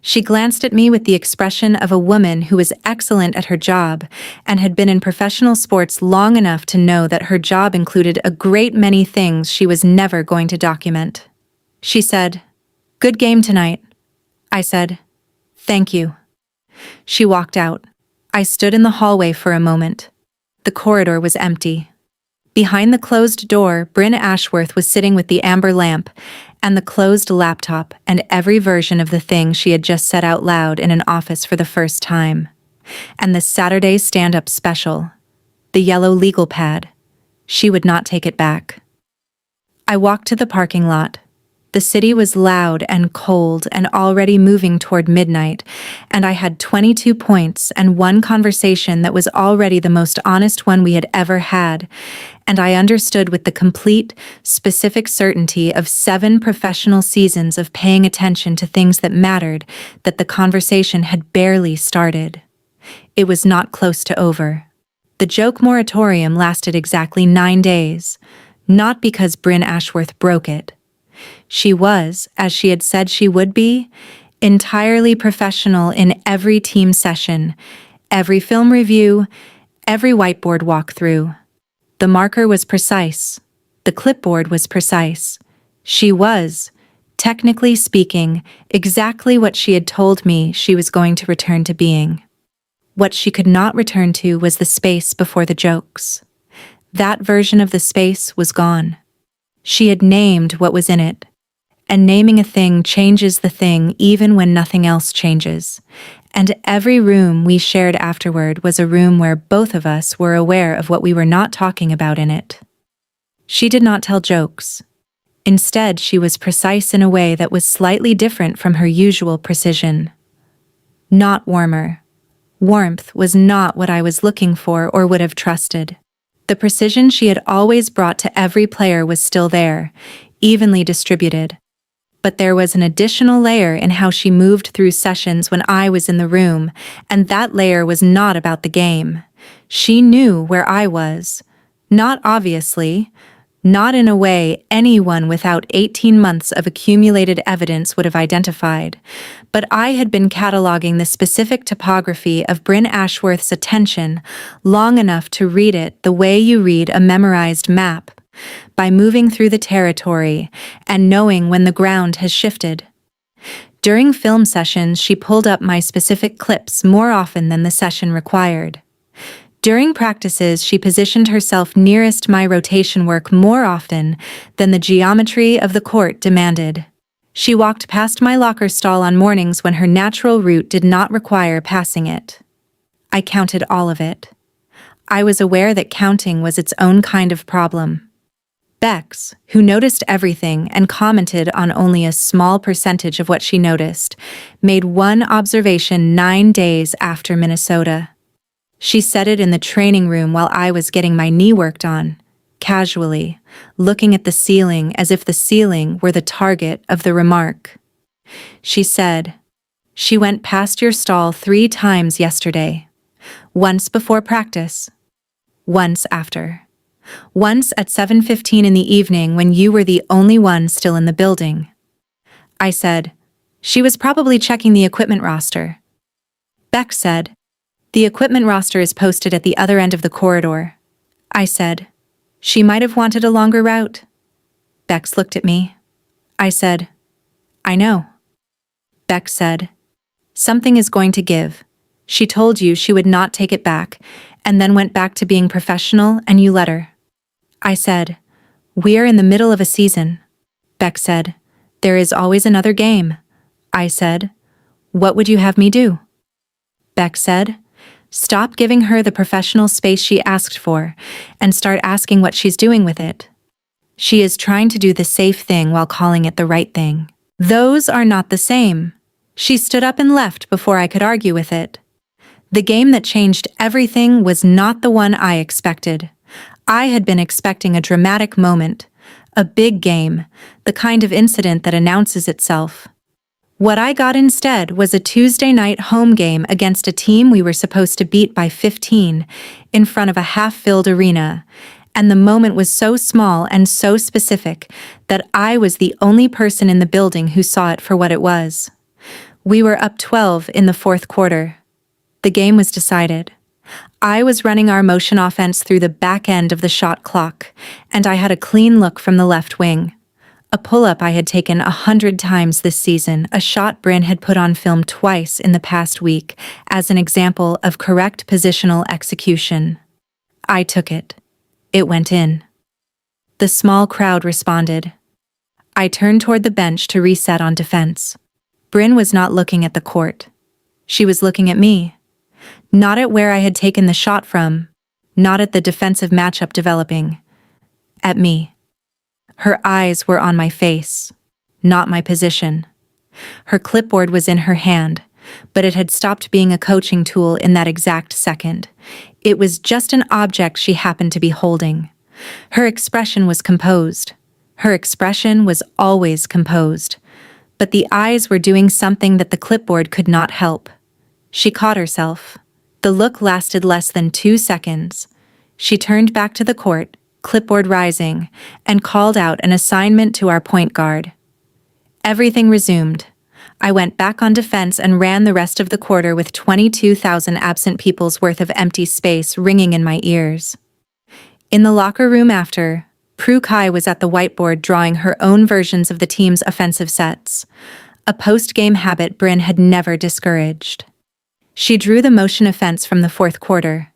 She glanced at me with the expression of a woman who was excellent at her job and had been in professional sports long enough to know that her job included a great many things she was never going to document. She said, "Good game tonight." I said, "Thank you." She walked out. I stood in the hallway for a moment. The corridor was empty. Behind the closed door, Bryn Ashworth was sitting with the amber lamp and the closed laptop and every version of the thing she had just said out loud in an office for the first time. And the Saturday stand-up special. The yellow legal pad. She would not take it back. I walked to the parking lot. The city was loud and cold and already moving toward midnight, and I had 22 points and one conversation that was already the most honest one we had ever had, and I understood with the complete, specific certainty of 7 professional seasons of paying attention to things that mattered that the conversation had barely started. It was not close to over. The joke moratorium lasted exactly 9 days, not because Bryn Ashworth broke it. She was, as she had said she would be, entirely professional in every team session, every film review, every whiteboard walkthrough. The marker was precise. The clipboard was precise. She was, technically speaking, exactly what she had told me she was going to return to being. What she could not return to was the space before the jokes. That version of the space was gone. She had named what was in it. And naming a thing changes the thing even when nothing else changes. And every room we shared afterward was a room where both of us were aware of what we were not talking about in it. She did not tell jokes. Instead, she was precise in a way that was slightly different from her usual precision. Not warmer. Warmth was not what I was looking for or would have trusted. The precision she had always brought to every player was still there, evenly distributed. But there was an additional layer in how she moved through sessions when I was in the room, and that layer was not about the game. She knew where I was. Not obviously, not in a way anyone without 18 months of accumulated evidence would have identified, but I had been cataloging the specific topography of Bryn Ashworth's attention long enough to read it the way you read a memorized map, by moving through the territory and knowing when the ground has shifted. During film sessions, she pulled up my specific clips more often than the session required. During practices, she positioned herself nearest my rotation work more often than the geometry of the court demanded. She walked past my locker stall on mornings when her natural route did not require passing it. I counted all of it. I was aware that counting was its own kind of problem. Bex, who noticed everything and commented on only a small percentage of what she noticed, made one observation 9 days after Minnesota. She said it in the training room while I was getting my knee worked on, casually, looking at the ceiling as if the ceiling were the target of the remark. She said, "She went past your stall 3 times yesterday. Once before practice. Once after. Once at 7:15 in the evening when you were the only one still in the building." I said, "She was probably checking the equipment roster." Bex said, "The equipment roster is posted at the other end of the corridor." I said, "She might have wanted a longer route." Bex looked at me. I said, "I know." Bex said, "Something is going to give. She told you she would not take it back, and then went back to being professional, and you let her." I said, "We are in the middle of a season." Beck said, "There is always another game." I said, "What would you have me do?" Beck said, "Stop giving her the professional space she asked for, and start asking what she's doing with it. She is trying to do the safe thing while calling it the right thing. Those are not the same." She stood up and left before I could argue with it. The game that changed everything was not the one I expected. I had been expecting a dramatic moment, a big game, the kind of incident that announces itself. What I got instead was a Tuesday night home game against a team we were supposed to beat by 15 in front of a half-filled arena, And the moment was so small and so specific that I was the only person in the building who saw it for what it was. We were up 12 in the fourth quarter. The game was decided. I was running our motion offense through the back end of the shot clock, and I had a clean look from the left wing. A pull-up I had taken 100 times this season, a shot Bryn had put on film twice in the past week as an example of correct positional execution. I took it. It went in. The small crowd responded. I turned toward the bench to reset on defense. Bryn was not looking at the court. She was looking at me. Not at where I had taken the shot from, not at the defensive matchup developing. At me. Her eyes were on my face, not my position. Her clipboard was in her hand, but it had stopped being a coaching tool in that exact second. It was just an object she happened to be holding. Her expression was composed. Her expression was always composed. But the eyes were doing something that the clipboard could not help. She caught herself. The look lasted less than 2 seconds. She turned back to the court, clipboard rising, and called out an assignment to our point guard. Everything resumed. I went back on defense and ran the rest of the quarter with 22,000 absent people's worth of empty space ringing in my ears. In the locker room after, Prue Kai was at the whiteboard drawing her own versions of the team's offensive sets, a post-game habit Bryn had never discouraged. She drew the motion offense from the fourth quarter.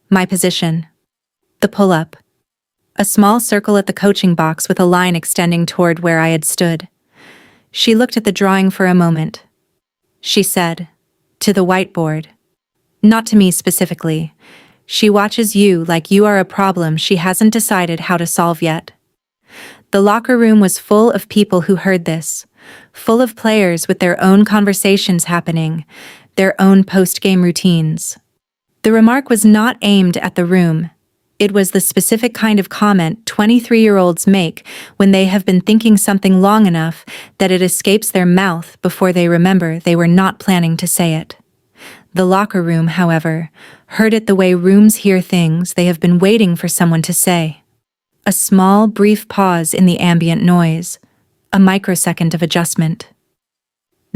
My position. The pull-up. A small circle at the coaching box with a line extending toward where I had stood. She looked at the drawing for a moment. She said, "To the whiteboard." Not to me specifically. She watches you like you are a problem she hasn't decided how to solve yet. The locker room was full of people who heard this, full of players with their own conversations happening, their own post-game routines. The remark was not aimed at the room. It was the specific kind of comment 23-year-olds make when they have been thinking something long enough that it escapes their mouth before they remember they were not planning to say it. The locker room, however, heard it the way rooms hear things they have been waiting for someone to say. A small, brief pause in the ambient noise, a microsecond of adjustment.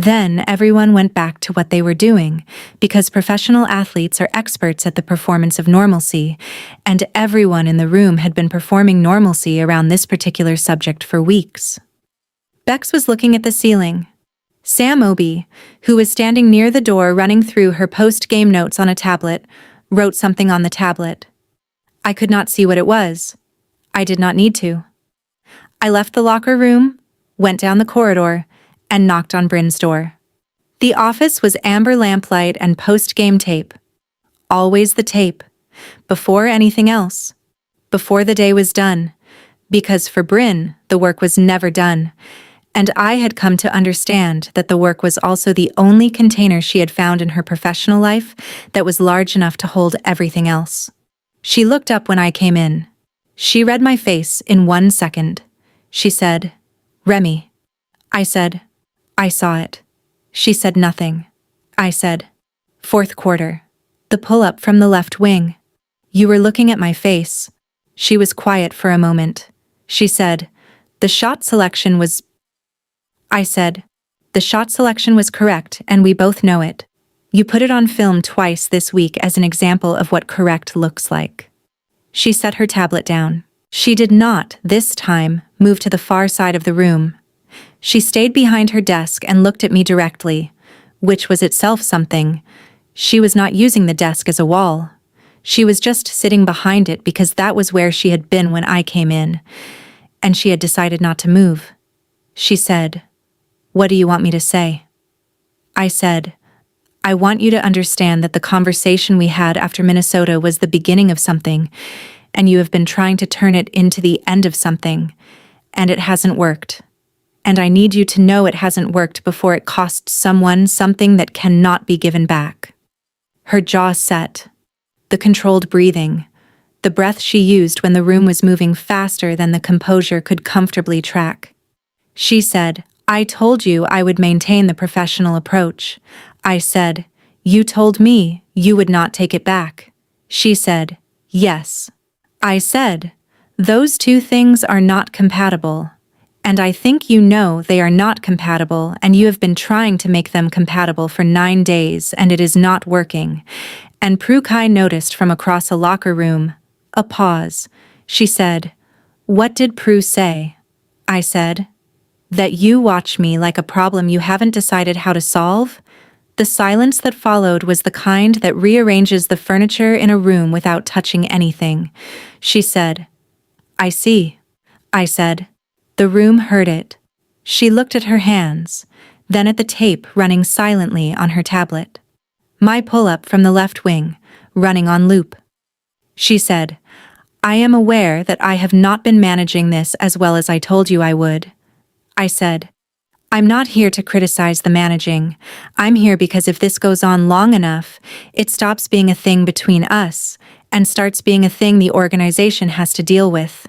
Then everyone went back to what they were doing, because professional athletes are experts at the performance of normalcy, and everyone in the room had been performing normalcy around this particular subject for weeks. Bex was looking at the ceiling. Sam Obi, who was standing near the door running through her post-game notes on a tablet, wrote something on the tablet. I could not see what it was. I did not need to. I left the locker room, went down the corridor, and knocked on Bryn's door. The office was amber lamplight and post-game tape. Always the tape. Before anything else. Before the day was done. Because for Bryn, the work was never done. And I had come to understand that the work was also the only container she had found in her professional life that was large enough to hold everything else. She looked up when I came in. She read my face in 1 second. She said, "Remy." I said, "I saw it." She said nothing. I said, "Fourth quarter. The pull-up from the left wing. You were looking at my face." She was quiet for a moment. She said, "The shot selection was..." I said, "The shot selection was correct, and we both know it. You put it on film twice this week as an example of what correct looks like." She set her tablet down. She did not, this time, move to the far side of the room. She stayed behind her desk and looked at me directly, which was itself something. She was not using the desk as a wall. She was just sitting behind it because that was where she had been when I came in, and she had decided not to move. She said, "What do you want me to say?" I said, "I want you to understand that the conversation we had after Minnesota was the beginning of something, and you have been trying to turn it into the end of something, and it hasn't worked. And I need you to know it hasn't worked before it costs someone something that cannot be given back." Her jaw set. The controlled breathing. The breath she used when the room was moving faster than the composure could comfortably track. She said, "I told you I would maintain the professional approach." I said, "You told me you would not take it back." She said, "Yes." I said, Those two things are not compatible. And I think you know they are not compatible, and you have been trying to make them compatible for 9 days, and it is not working. And Prukai noticed from across a locker room. A pause. She said, "What did Pru say?" I said, "That you watch me like a problem you haven't decided how to solve?" The silence that followed was the kind that rearranges the furniture in a room without touching anything. She said, "I see." I said. The room heard it. She looked at her hands, then at the tape running silently on her tablet. My pull-up from the left wing, running on loop. She said, "I am aware that I have not been managing this as well as I told you I would." I said, "I'm not here to criticize the managing. I'm here because if this goes on long enough, it stops being a thing between us and starts being a thing the organization has to deal with.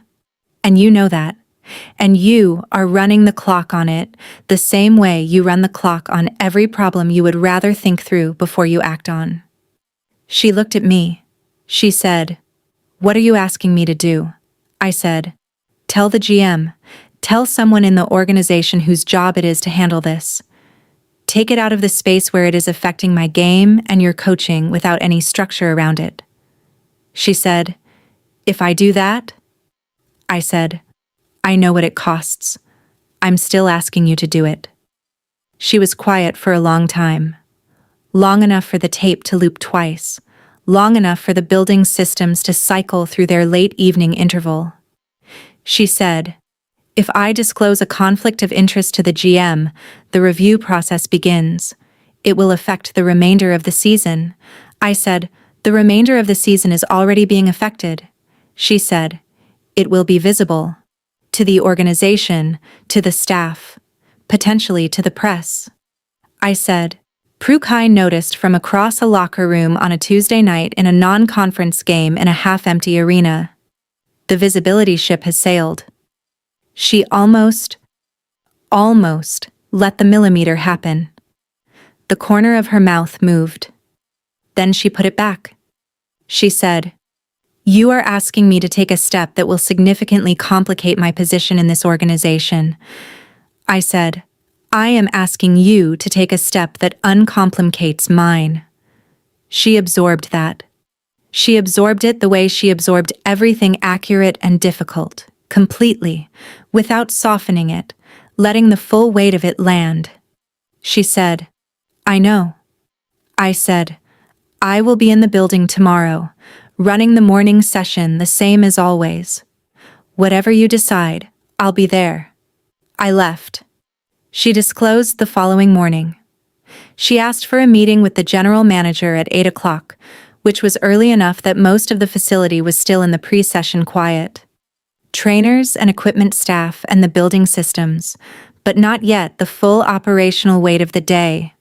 And you know that. And you are running the clock on it the same way you run the clock on every problem you would rather think through before you act on." She looked at me. She said, "What are you asking me to do?" I said, "Tell the GM. Tell someone in the organization whose job it is to handle this. Take it out of the space where it is affecting my game and your coaching without any structure around it." She said, "If I do that?" I said, "I know what it costs. I'm still asking you to do it." She was quiet for a long time. Long enough for the tape to loop twice. Long enough for the building systems to cycle through their late evening interval. She said, "If I disclose a conflict of interest to the GM, the review process begins. It will affect the remainder of the season." I said, "The remainder of the season is already being affected." She said, "It will be visible. To the organization, to the staff, potentially to the press." I said, Prukai noticed from across a locker room on a Tuesday night in a non-conference game in a half-empty arena. "The visibility ship has sailed." She almost let the millimeter happen. The corner of her mouth moved. Then she put it back. She said, "You are asking me to take a step that will significantly complicate my position in this organization." I said, "I am asking you to take a step that uncomplicates mine." She absorbed that. She absorbed it the way she absorbed everything accurate and difficult, completely, without softening it, letting the full weight of it land. She said, "I know." I said, "I will be in the building tomorrow, running the morning session the same as always. Whatever you decide, I'll be there." I left. She disclosed the following morning. She asked for a meeting with the general manager at 8 o'clock, which was early enough that most of the facility was still in the pre-session quiet. Trainers and equipment staff and the building systems, but not yet the full operational weight of the day.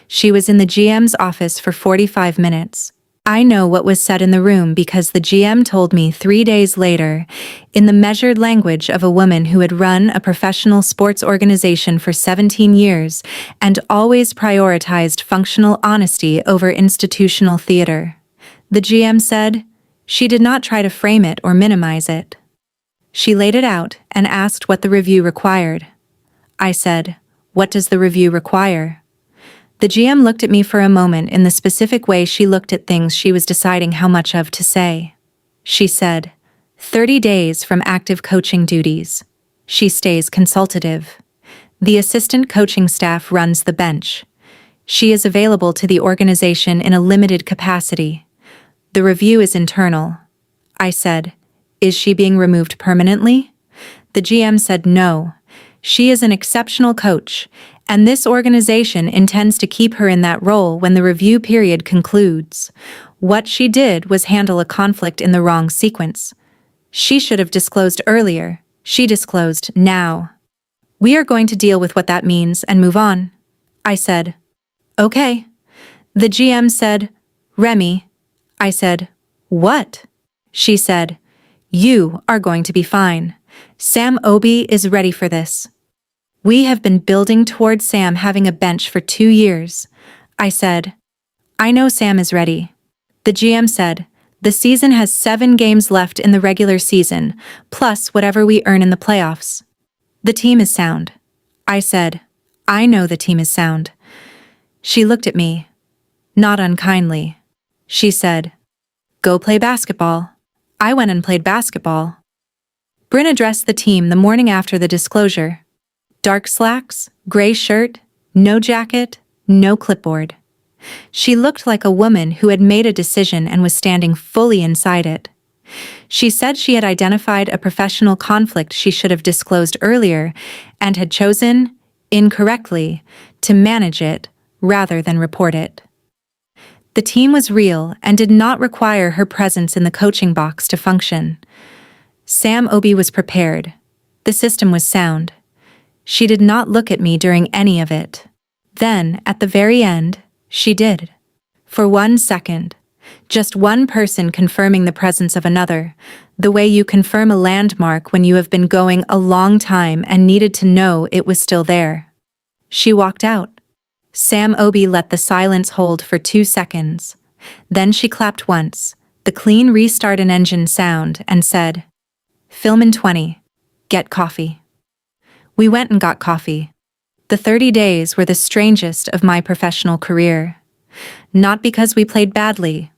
She was in the GM's office for 45 minutes. I know what was said in the room because the GM told me 3 days later, in the measured language of a woman who had run a professional sports organization for 17 years and always prioritized functional honesty over institutional theater. The GM said, she did not try to frame it or minimize it. She laid it out and asked what the review required. I said, "What does the review require?" The GM looked at me for a moment in the specific way she looked at things she was deciding how much of to say. She said, 30 days from active coaching duties. She stays consultative. The assistant coaching staff runs the bench. She is available to the organization in a limited capacity. The review is internal. I said, "Is she being removed permanently?" The GM said no. She is an exceptional coach, and this organization intends to keep her in that role when the review period concludes. What she did was handle a conflict in the wrong sequence. She should have disclosed earlier. She disclosed now. We are going to deal with what that means and move on. I said, "Okay." The GM said, "Remy." I said, "What?" She said, "You are going to be fine. Sam Obi is ready for this. We have been building toward Sam having a bench for 2 years. I said, "I know Sam is ready." The GM said, The season has 7 games left in the regular season, plus whatever we earn in the playoffs. The team is sound. I said, I know the team is sound. She looked at me. Not unkindly. She said, go play basketball. I went and played basketball. Bryn addressed the team the morning after the disclosure. Dark slacks, gray shirt, no jacket, no clipboard. She looked like a woman who had made a decision and was standing fully inside it. She said she had identified a professional conflict she should have disclosed earlier and had chosen, incorrectly, to manage it rather than report it. The team was real and did not require her presence in the coaching box to function. Sam Obi was prepared. The system was sound. She did not look at me during any of it. Then, at the very end, she did. For 1 second. Just one person confirming the presence of another, the way you confirm a landmark when you have been going a long time and needed to know it was still there. She walked out. Sam Obi let the silence hold for 2 seconds. Then she clapped once, the clean restart an engine sound, and said, film in 20. Get coffee. We went and got coffee. The 30 days were the strangest of my professional career. Not because we played badly.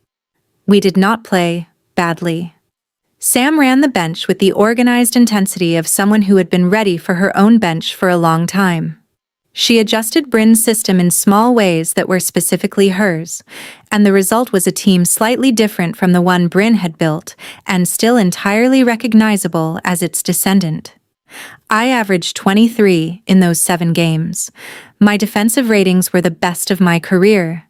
We did not play badly. Sam ran the bench with the organized intensity of someone who had been ready for her own bench for a long time. She adjusted Bryn's system in small ways that were specifically hers, and the result was a team slightly different from the one Bryn had built, and still entirely recognizable as its descendant. I averaged 23 in those 7 games. My defensive ratings were the best of my career.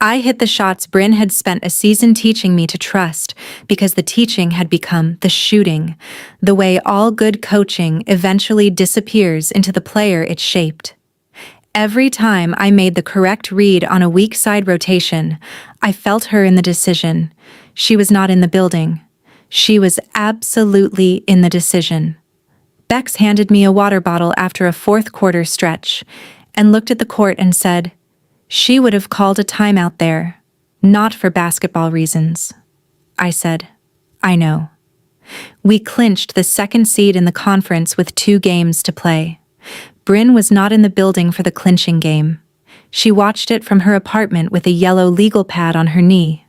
I hit the shots Bryn had spent a season teaching me to trust, because the teaching had become the shooting, the way all good coaching eventually disappears into the player it shaped. Every time I made the correct read on a weak side rotation, I felt her in the decision. She was not in the building. She was absolutely in the decision. Bex handed me a water bottle after a fourth quarter stretch and looked at the court and said, she would have called a timeout there, not for basketball reasons. I said, I know. We clinched the 2nd seed in the conference with 2 games to play. Bryn was not in the building for the clinching game. She watched it from her apartment with a yellow legal pad on her knee,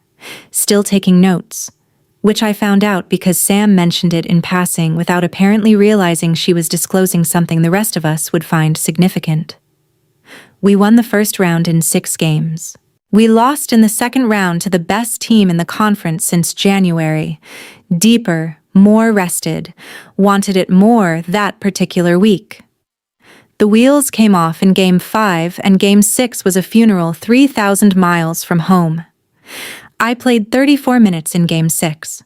still taking notes, which I found out because Sam mentioned it in passing without apparently realizing she was disclosing something the rest of us would find significant. We won the first round in 6 games. We lost in the second round to the best team in the conference since January. Deeper, more rested, wanted it more that particular week. The wheels came off in Game 5 and Game 6 was a funeral 3,000 miles from home. I played 34 minutes in Game 6.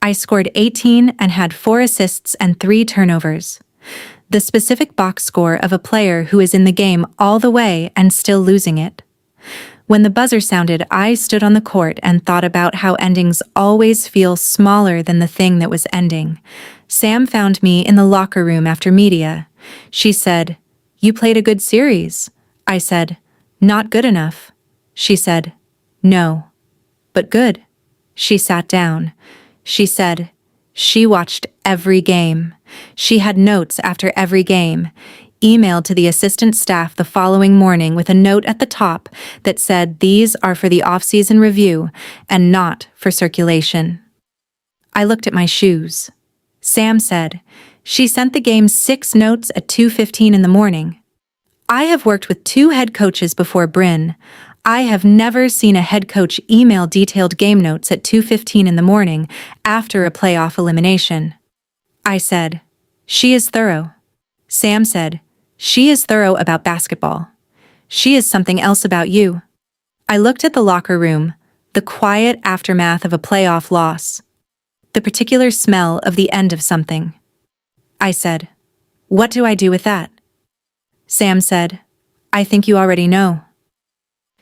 I scored 18 and had 4 assists and 3 turnovers. The specific box score of a player who is in the game all the way and still losing it. When the buzzer sounded, I stood on the court and thought about how endings always feel smaller than the thing that was ending. Sam found me in the locker room after media. She said, you played a good series. I said, not good enough. She said, no. But good. She sat down. She said, she watched every game. She had notes after every game, emailed to the assistant staff the following morning with a note at the top that said these are for the off-season review and not for circulation. I looked at my shoes. Sam said, she sent the game 6 notes at 2:15 in the morning. I have worked with 2 head coaches before Bryn. I have never seen a head coach email detailed game notes at 2:15 in the morning after a playoff elimination. I said, she is thorough. Sam said, she is thorough about basketball. She is something else about you. I looked at the locker room, the quiet aftermath of a playoff loss, the particular smell of the end of something. I said, what do I do with that? Sam said, I think you already know.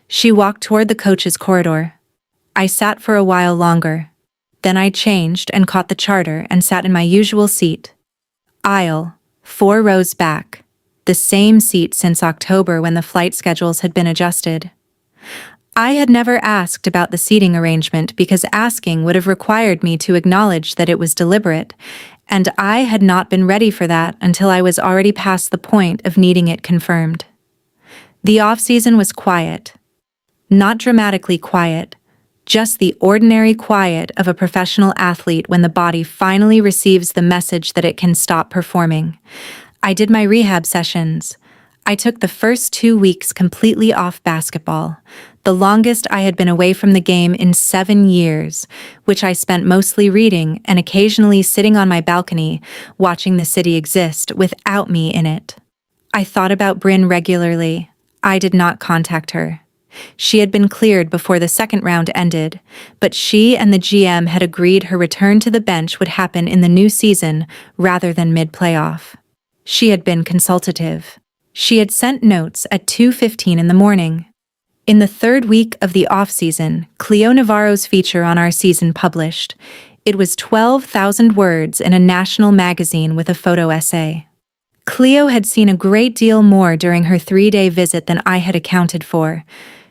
She walked toward the coach's corridor. I sat for a while longer. Then I changed and caught the charter and sat in my usual seat. Aisle, 4 rows back. The same seat since October when the flight schedules had been adjusted. I had never asked about the seating arrangement because asking would have required me to acknowledge that it was deliberate, and I had not been ready for that until I was already past the point of needing it confirmed. The off-season was quiet. Not dramatically quiet, just the ordinary quiet of a professional athlete when the body finally receives the message that it can stop performing. I did my rehab sessions. I took the first 2 weeks completely off basketball, the longest I had been away from the game in 7 years, which I spent mostly reading and occasionally sitting on my balcony, watching the city exist without me in it. I thought about Bryn regularly. I did not contact her. She had been cleared before the second round ended, but she and the GM had agreed her return to the bench would happen in the new season rather than mid-playoff. She had been consultative. She had sent notes at 2:15 in the morning. In the third week of the off-season, Cleo Navarro's feature on our season published. It was 12,000 words in a national magazine with a photo essay. Cleo had seen a great deal more during her 3-day visit than I had accounted for.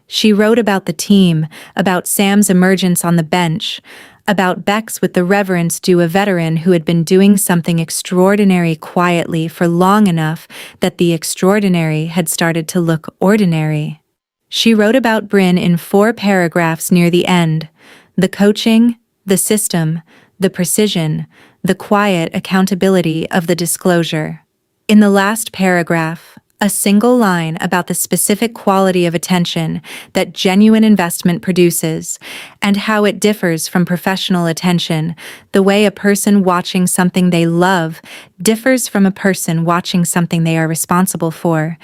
She wrote about the team, about Sam's emergence on the bench, about Beck's with the reverence due a veteran who had been doing something extraordinary quietly for long enough that the extraordinary had started to look ordinary. She wrote about Bryn in 4 paragraphs near the end: the coaching, the system, the precision, the quiet accountability of the disclosure. In the last paragraph, a single line about the specific quality of attention that genuine investment produces, and how it differs from professional attention, the way a person watching something they love differs from a person watching something they are responsible for,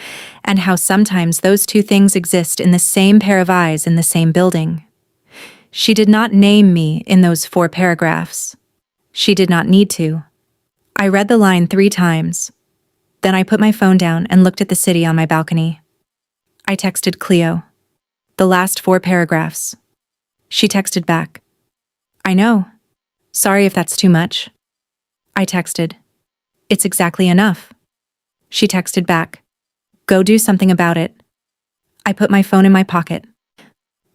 and how sometimes those two things exist in the same pair of eyes in the same building. She did not name me in those 4 paragraphs. She did not need to. I read the line 3 times. Then I put my phone down and looked at the city on my balcony. I texted Cleo. The last 4 paragraphs. She texted back. I know. Sorry if that's too much. I texted. It's exactly enough. She texted back. Go do something about it. I put my phone in my pocket.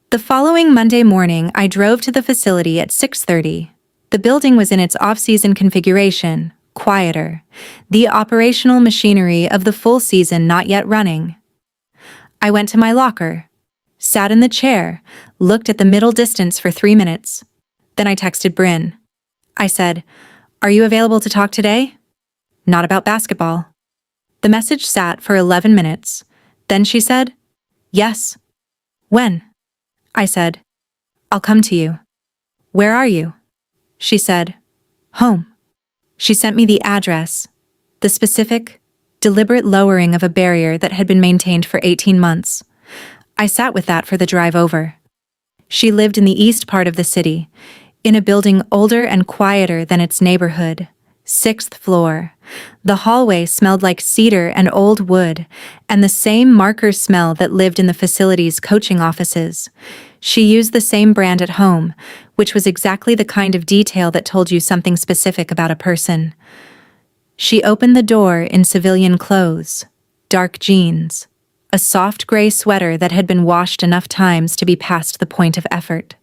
The following Monday morning, I drove to the facility at 6:30. The building was in its off-season configuration, quieter, the operational machinery of the full season not yet running. I went to my locker, sat in the chair, looked at the middle distance for 3 minutes. Then I texted Bryn. I said, "Are you available to talk today?" "Not about basketball." The message sat for 11 minutes. Then she said, "Yes." "When?" I said, "I'll come to you." "Where are you?" She said, "Home." She sent me the address, the specific, deliberate lowering of a barrier that had been maintained for 18 months. I sat with that for the drive over. She lived in the east part of the city, in a building older and quieter than its neighborhood, 6th floor. The hallway smelled like cedar and old wood, and the same marker smell that lived in the facility's coaching offices. She used the same brand at home, which was exactly the kind of detail that told you something specific about a person. She opened the door in civilian clothes, dark jeans, a soft gray sweater that had been washed enough times to be past the point of effort.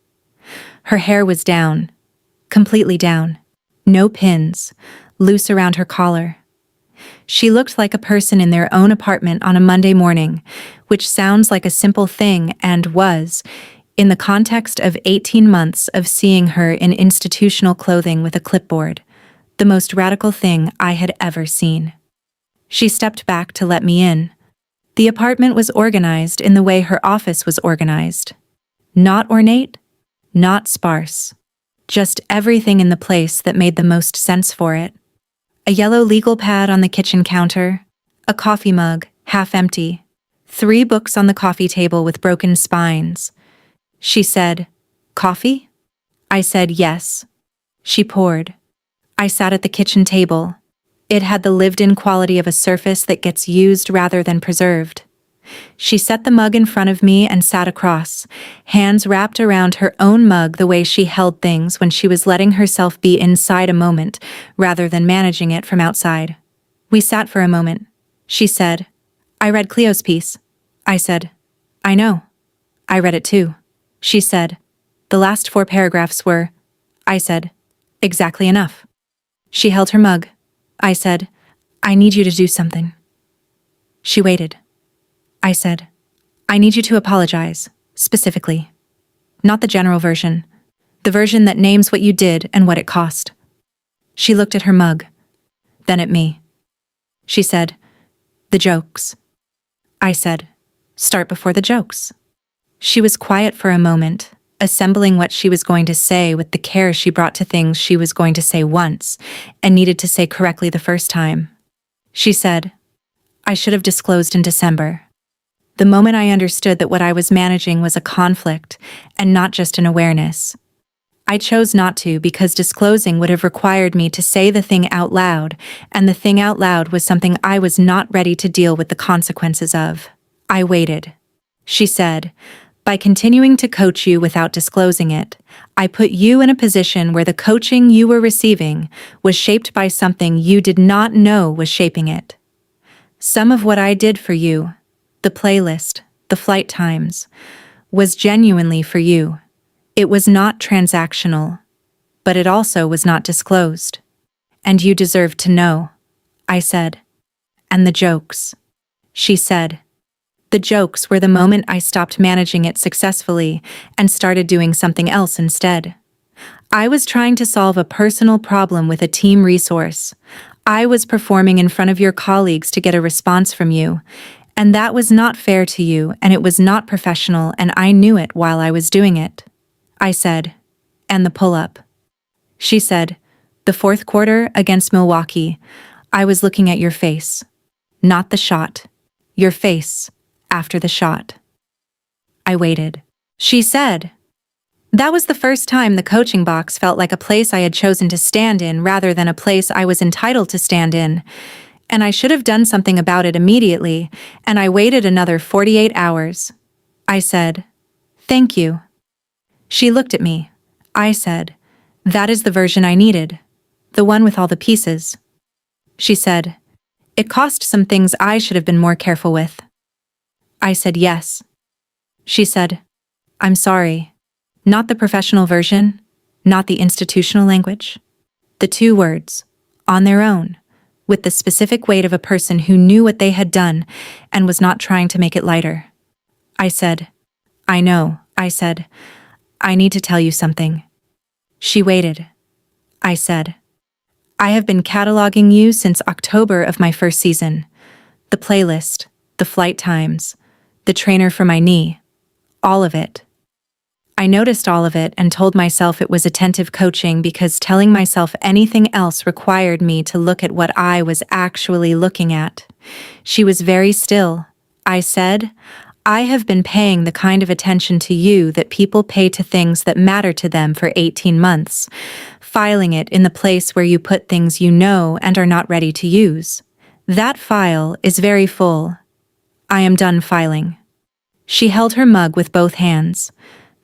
Her hair was down, completely down, no pins, loose around her collar. She looked like a person in their own apartment on a Monday morning, which sounds like a simple thing and was, in the context of 18 months of seeing her in institutional clothing with a clipboard, the most radical thing I had ever seen. She stepped back to let me in. The apartment was organized in the way her office was organized. Not ornate, not sparse. Just everything in the place that made the most sense for it. A yellow legal pad on the kitchen counter, a coffee mug, half empty, 3 books on the coffee table with broken spines. She said, "Coffee?" I said yes. She poured. I sat at the kitchen table. It had the lived-in quality of a surface that gets used rather than preserved. She set the mug in front of me and sat across, hands wrapped around her own mug the way she held things when she was letting herself be inside a moment rather than managing it from outside. We sat for a moment. She said, "I read Cleo's piece." I said, "I know." I read it too. She said. The last 4 paragraphs were, I said, exactly enough. She held her mug. I said, I need you to do something. She waited. I said, I need you to apologize, specifically. Not the general version. The version that names what you did and what it cost. She looked at her mug. Then at me. She said, the jokes. I said, start before the jokes. She was quiet for a moment, assembling what she was going to say with the care she brought to things she was going to say once and needed to say correctly the first time. She said, I should have disclosed in December. The moment I understood that what I was managing was a conflict and not just an awareness. I chose not to because disclosing would have required me to say the thing out loud, and the thing out loud was something I was not ready to deal with the consequences of. I waited. She said, by continuing to coach you without disclosing it, I put you in a position where the coaching you were receiving was shaped by something you did not know was shaping it. Some of what I did for you, the playlist, the flight times, was genuinely for you. It was not transactional, but it also was not disclosed. And you deserved to know, I said. And the jokes. She said. The jokes were the moment I stopped managing it successfully and started doing something else instead. I was trying to solve a personal problem with a team resource. I was performing in front of your colleagues to get a response from you, and that was not fair to you, and it was not professional, and I knew it while I was doing it. I said, and the pull-up. She said, the fourth quarter against Milwaukee, I was looking at your face. Not the shot. Your face, after the shot. I waited. She said, that was the first time the coaching box felt like a place I had chosen to stand in rather than a place I was entitled to stand in. And I should have done something about it immediately, and I waited another 48 hours. I said, thank you. She looked at me. I said, that is the version I needed. The one with all the pieces. She said, it cost some things I should have been more careful with. I said yes. She said, I'm sorry. Not the professional version, not the institutional language. The 2 words, on their own, with the specific weight of a person who knew what they had done and was not trying to make it lighter. I said, I know, I said, I need to tell you something. She waited. I said, I have been cataloging you since October of my first season. The playlist, the flight times, the trainer for my knee, all of it. I noticed all of it and told myself it was attentive coaching because telling myself anything else required me to look at what I was actually looking at. She was very still. I said, I have been paying the kind of attention to you that people pay to things that matter to them for 18 months, filing it in the place where you put things you know and are not ready to use. That file is very full. I am done filing. She held her mug with both hands.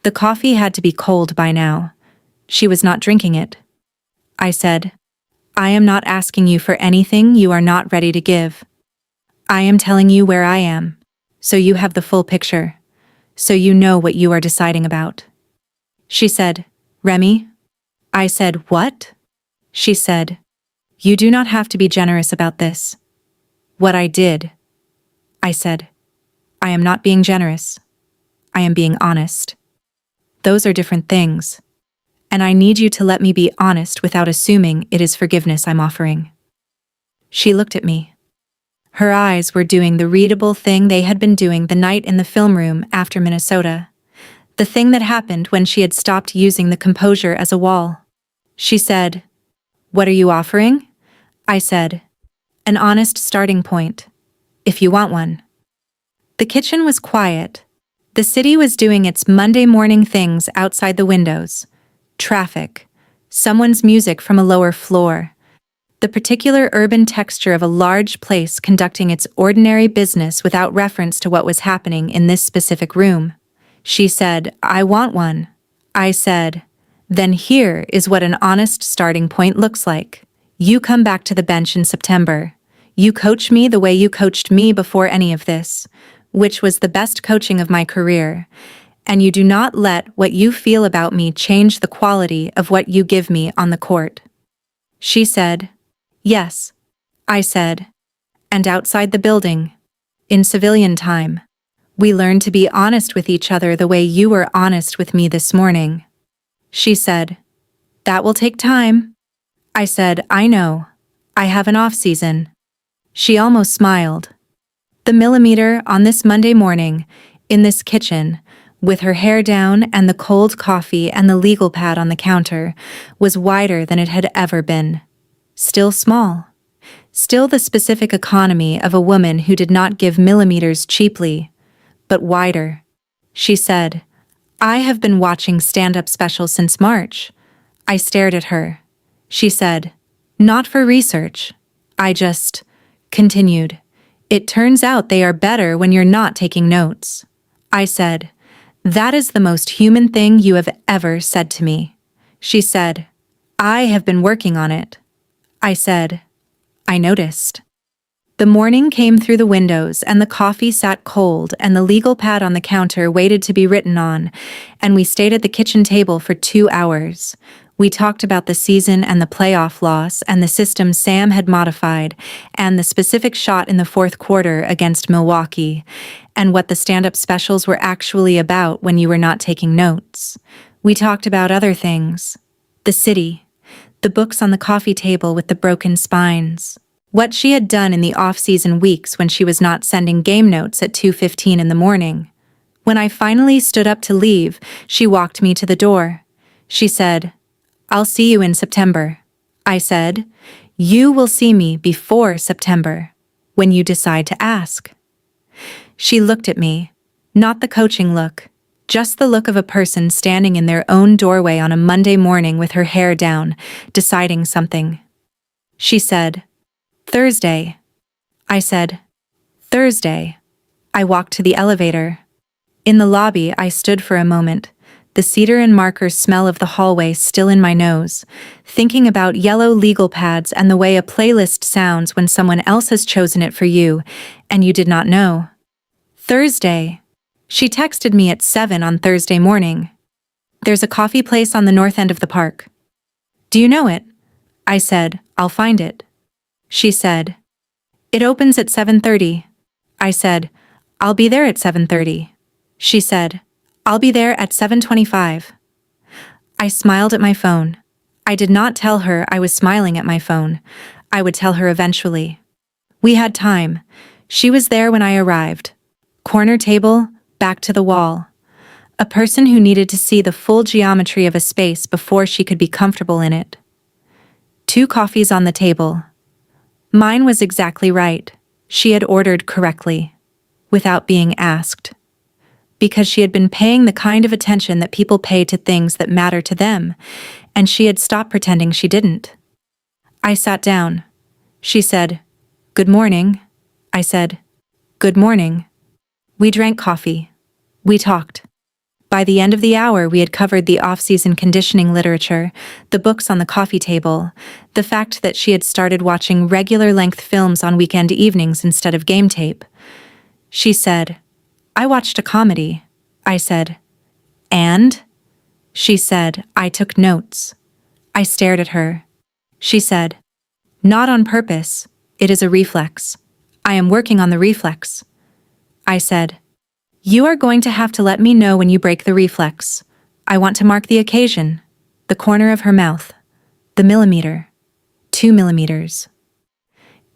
The coffee had to be cold by now. She was not drinking it. I said, I am not asking you for anything you are not ready to give. I am telling you where I am, so you have the full picture, so you know what you are deciding about. She said, Remy? I said, what? She said, you do not have to be generous about this. What I did. I said, I am not being generous. I am being honest. Those are different things. And I need you to let me be honest without assuming it is forgiveness I'm offering. She looked at me. Her eyes were doing the readable thing they had been doing the night in the film room after Minnesota. The thing that happened when she had stopped using the composure as a wall. She said, what are you offering? I said, an honest starting point, if you want one. The kitchen was quiet. The city was doing its Monday morning things outside the windows. Traffic, someone's music from a lower floor, the particular urban texture of a large place conducting its ordinary business without reference to what was happening in this specific room. She said, I want one. I said, then here is what an honest starting point looks like. You come back to the bench in September. You coach me the way you coached me before any of this, which was the best coaching of my career, and you do not let what you feel about me change the quality of what you give me on the court. She said, "Yes," I said. "And outside the building, in civilian time, we learned to be honest with each other the way you were honest with me this morning." She said, "That will take time." I said, "I know. I have an off-season." She almost smiled. The millimeter on this Monday morning, in this kitchen, with her hair down and the cold coffee and the legal pad on the counter, was wider than it had ever been. Still small. Still the specific economy of a woman who did not give millimeters cheaply, but wider. She said, "I have been watching stand-up specials since March." I stared at her. She said, "Not for research. I just..." Continued, "It turns out they are better when you're not taking notes." I said, "That is the most human thing you have ever said to me." She said, "I have been working on it." I said, "I noticed." The morning came through the windows and the coffee sat cold and the legal pad on the counter waited to be written on, and we stayed at the kitchen table for 2 hours. We talked about the season and the playoff loss and the system Sam had modified and the specific shot in the fourth quarter against Milwaukee and what the stand-up specials were actually about when you were not taking notes. We talked about other things. The city. The books on the coffee table with the broken spines. What she had done in the off-season weeks when she was not sending game notes at 2:15 in the morning. When I finally stood up to leave, she walked me to the door. She said, "I'll see you in September." I said, "You will see me before September, when you decide to ask." She looked at me, not the coaching look, just the look of a person standing in their own doorway on a Monday morning with her hair down, deciding something. She said, "Thursday." I said, "Thursday." I walked to the elevator. In the lobby, I stood for a moment, the cedar and marker smell of the hallway still in my nose, thinking about yellow legal pads and the way a playlist sounds when someone else has chosen it for you, and you did not know. Thursday. She texted me at 7 on Thursday morning. "There's a coffee place on the north end of the park. Do you know it?" I said, "I'll find it." She said, "It opens at 7:30. I said, "I'll be there at 7:30. She said, "I'll be there at 7:25. I smiled at my phone. I did not tell her I was smiling at my phone. I would tell her eventually. We had time. She was there when I arrived. Corner table, back to the wall. A person who needed to see the full geometry of a space before she could be comfortable in it. 2 coffees on the table. Mine was exactly right. She had ordered correctly, without being asked. Because she had been paying the kind of attention that people pay to things that matter to them, and she had stopped pretending she didn't. I sat down. She said, "Good morning." I said, "Good morning." We drank coffee. We talked. By the end of the hour, we had covered the off-season conditioning literature, the books on the coffee table, the fact that she had started watching regular-length films on weekend evenings instead of game tape. She said, "I watched a comedy." I said, "And?" She said, "I took notes." I stared at her. She said, "Not on purpose. It is a reflex. I am working on the reflex." I said, "You are going to have to let me know when you break the reflex. I want to mark the occasion." The corner of her mouth. The millimeter. 2 millimeters.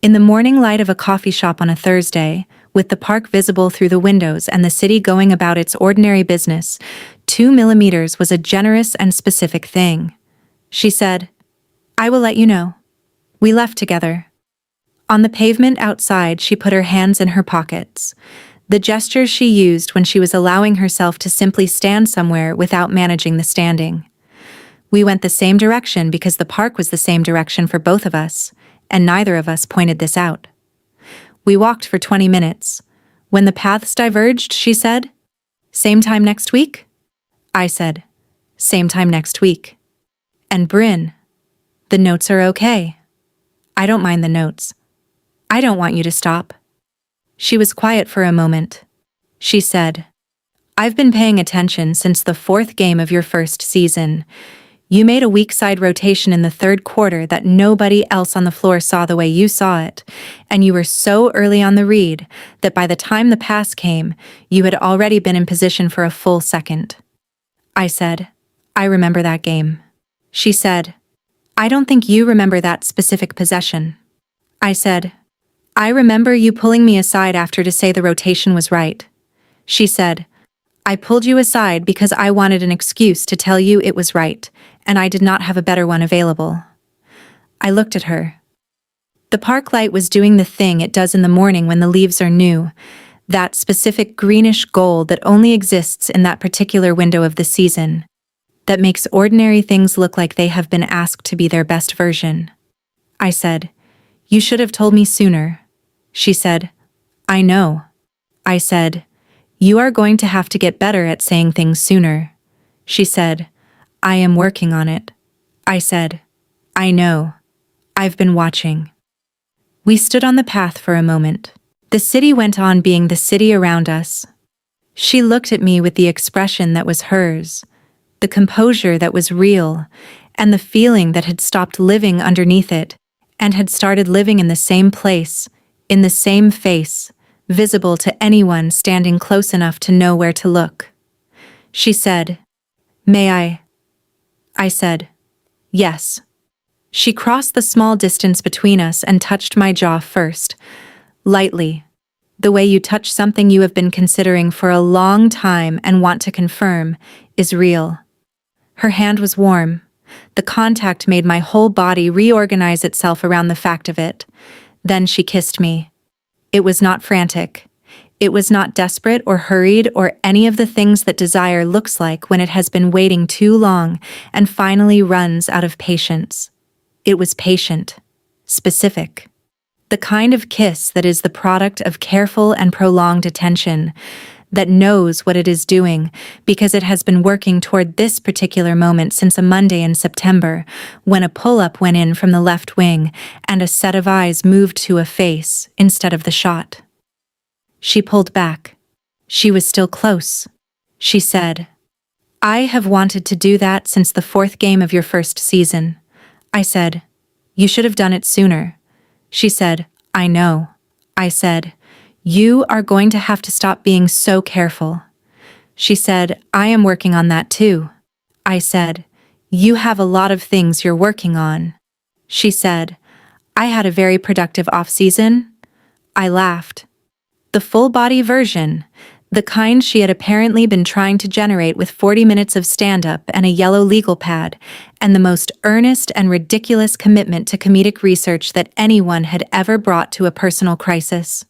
In the morning light of a coffee shop on a Thursday, with the park visible through the windows and the city going about its ordinary business, 2 millimeters was a generous and specific thing. She said, "I will let you know." We left together. On the pavement outside, she put her hands in her pockets. The gesture she used when she was allowing herself to simply stand somewhere without managing the standing. We went the same direction because the park was the same direction for both of us, and neither of us pointed this out. We walked for 20 minutes. When the paths diverged, she said, "Same time next week?" I said, "Same time next week." And Bryn, "The notes are okay." "I don't mind the notes. I don't want you to stop." She was quiet for a moment. She said, I've been paying attention since the fourth game of your first season. You made a weak side rotation in the third quarter that nobody else on the floor saw the way you saw it, and you were so early on the read that by the time the pass came, you had already been in position for a full second. I said, I remember that game. She said, I don't think you remember that specific possession. I said, I remember you pulling me aside after to say the rotation was right. She said, I pulled you aside because I wanted an excuse to tell you it was right, and I did not have a better one available. I looked at her. The park light was doing the thing it does in the morning when the leaves are new, that specific greenish gold that only exists in that particular window of the season, that makes ordinary things look like they have been asked to be their best version. I said, You should have told me sooner. She said, I know. I said, You are going to have to get better at saying things sooner. She said, I am working on it. I said, I know. I've been watching. We stood on the path for a moment. The city went on being the city around us. She looked at me with the expression that was hers, the composure that was real, and the feeling that had stopped living underneath it and had started living in the same place, in the same face, visible to anyone standing close enough to know where to look. She said, May I? I said, Yes. She crossed the small distance between us and touched my jaw first, lightly, the way you touch something you have been considering for a long time and want to confirm is real. Her hand was warm. The contact made my whole body reorganize itself around the fact of it. Then she kissed me. It was not frantic. It was not desperate or hurried or any of the things that desire looks like when it has been waiting too long and finally runs out of patience. It was patient, specific. The kind of kiss that is the product of careful and prolonged attention, that knows what it is doing because it has been working toward this particular moment since a Monday in September, when a pull-up went in from the left wing and a set of eyes moved to a face instead of the shot. She pulled back. She was still close. She said, I have wanted to do that since the fourth game of your first season. I said, You should have done it sooner. She said, I know. I said, You are going to have to stop being so careful. She said, I am working on that too. I said, You have a lot of things you're working on. She said, I had a very productive off-season. I laughed. The full-body version, the kind she had apparently been trying to generate with 40 minutes of stand-up and a yellow legal pad, and the most earnest and ridiculous commitment to comedic research that anyone had ever brought to a personal crisis.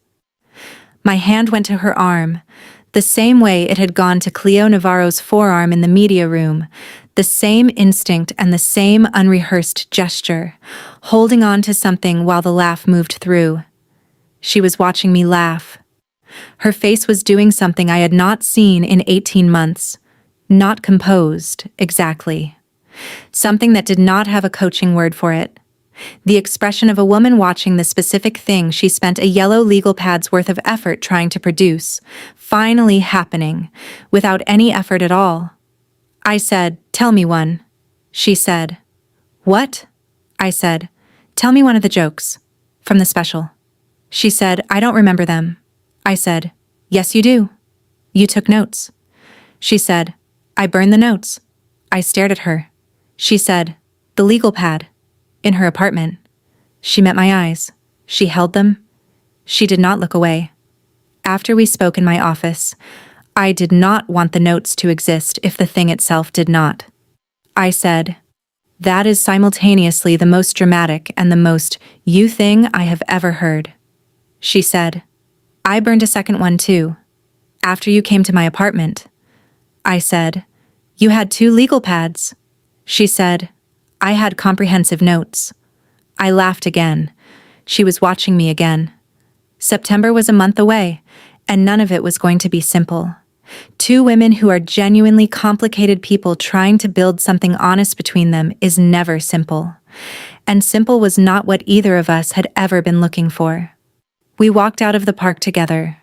My hand went to her arm, the same way it had gone to Cleo Navarro's forearm in the media room, the same instinct and the same unrehearsed gesture, holding on to something while the laugh moved through. She was watching me laugh. Her face was doing something I had not seen in 18 months. Not composed, exactly. Something that did not have a coaching word for it. The expression of a woman watching the specific thing she spent a yellow legal pad's worth of effort trying to produce, finally happening, without any effort at all. I said, Tell me one. She said, What? I said, Tell me one of the jokes. From the special. She said, I don't remember them. I said, Yes, you do. You took notes. She said, I burned the notes. I stared at her. She said, The legal pad. In her apartment. She met my eyes. She held them. She did not look away. After we spoke in my office, I did not want the notes to exist if the thing itself did not. I said, That is simultaneously the most dramatic and the most you thing I have ever heard. She said, I burned a second one too. After you came to my apartment. I said, You had 2 legal pads. She said, I had comprehensive notes. I laughed again. She was watching me again. September was a month away, and none of it was going to be simple. 2 women who are genuinely complicated people trying to build something honest between them is never simple. And simple was not what either of us had ever been looking for. We walked out of the park together.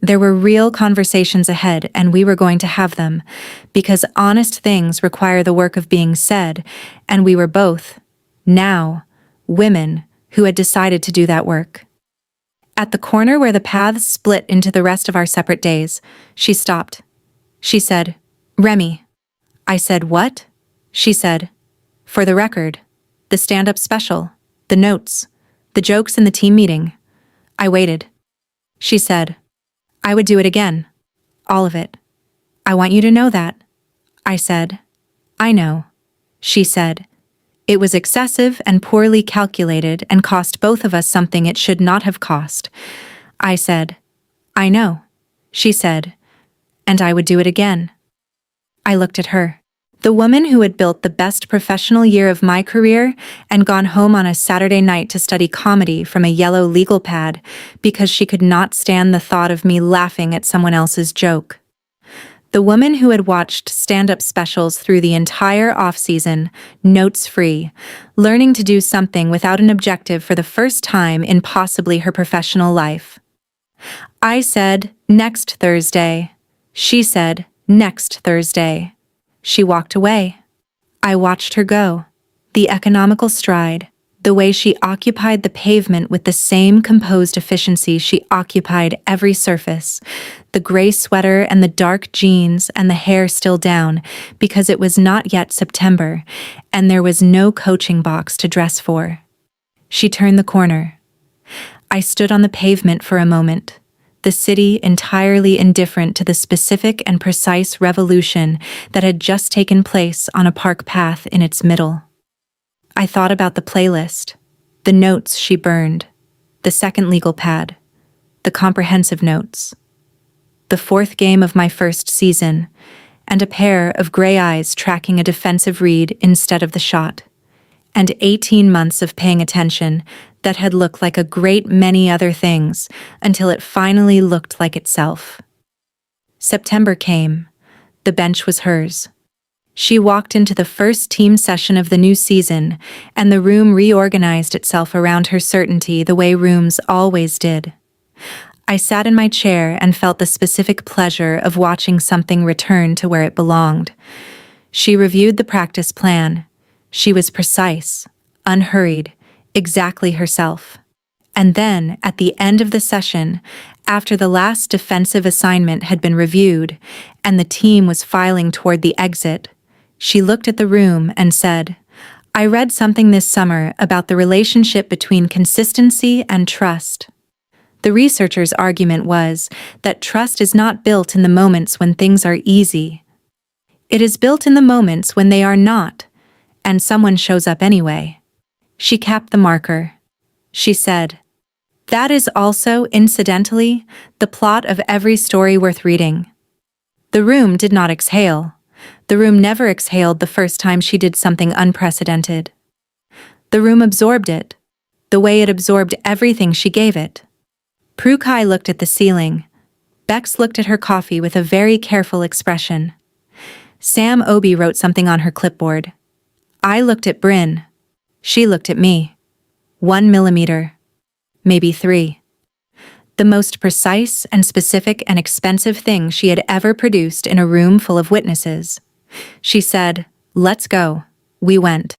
There were real conversations ahead, and we were going to have them, because honest things require the work of being said, and we were both, now, women who had decided to do that work. At the corner where the paths split into the rest of our separate days, she stopped. She said, "Remy." I said, "What?" She said, "For the record, the stand-up special, the notes, the jokes in the team meeting." I waited. She said, "I would do it again. All of it. I want you to know that." I said, "I know." She said, "It was excessive and poorly calculated and cost both of us something it should not have cost." I said, "I know." She said, "And I would do it again." I looked at her. The woman who had built the best professional year of my career and gone home on a Saturday night to study comedy from a yellow legal pad because she could not stand the thought of me laughing at someone else's joke. The woman who had watched stand-up specials through the entire off-season, notes-free, learning to do something without an objective for the first time in possibly her professional life. I said, "Next Thursday." She said, "Next Thursday." She walked away. I watched her go. The economical stride, the way she occupied the pavement with the same composed efficiency she occupied every surface, the gray sweater and the dark jeans and the hair still down because it was not yet September and there was no coaching box to dress for. She turned the corner. I stood on the pavement for a moment, the city entirely indifferent to the specific and precise revolution that had just taken place on a park path in its middle. I thought about the playlist, the notes she burned, the second legal pad, the comprehensive notes, the fourth game of my first season, and a pair of gray eyes tracking a defensive read instead of the shot, and 18 months of paying attention that had looked like a great many other things until it finally looked like itself. September came. The bench was hers. She walked into the first team session of the new season, and the room reorganized itself around her certainty the way rooms always did. I sat in my chair and felt the specific pleasure of watching something return to where it belonged. She reviewed the practice plan. She was precise, unhurried, exactly herself. And then, at the end of the session, after the last defensive assignment had been reviewed and the team was filing toward the exit, she looked at the room and said, "I read something this summer about the relationship between consistency and trust. The researchers' argument was that trust is not built in the moments when things are easy. It is built in the moments when they are not, and someone shows up anyway." She capped the marker. She said, "That is also, incidentally, the plot of every story worth reading." The room did not exhale. The room never exhaled the first time she did something unprecedented. The room absorbed it, the way it absorbed everything she gave it. Prue Kai looked at the ceiling. Bex looked at her coffee with a very careful expression. Sam Obi wrote something on her clipboard. I looked at Bryn. She looked at me. 1 millimeter. Maybe 3. The most precise and specific and expensive thing she had ever produced in a room full of witnesses. She said, "Let's go." We went.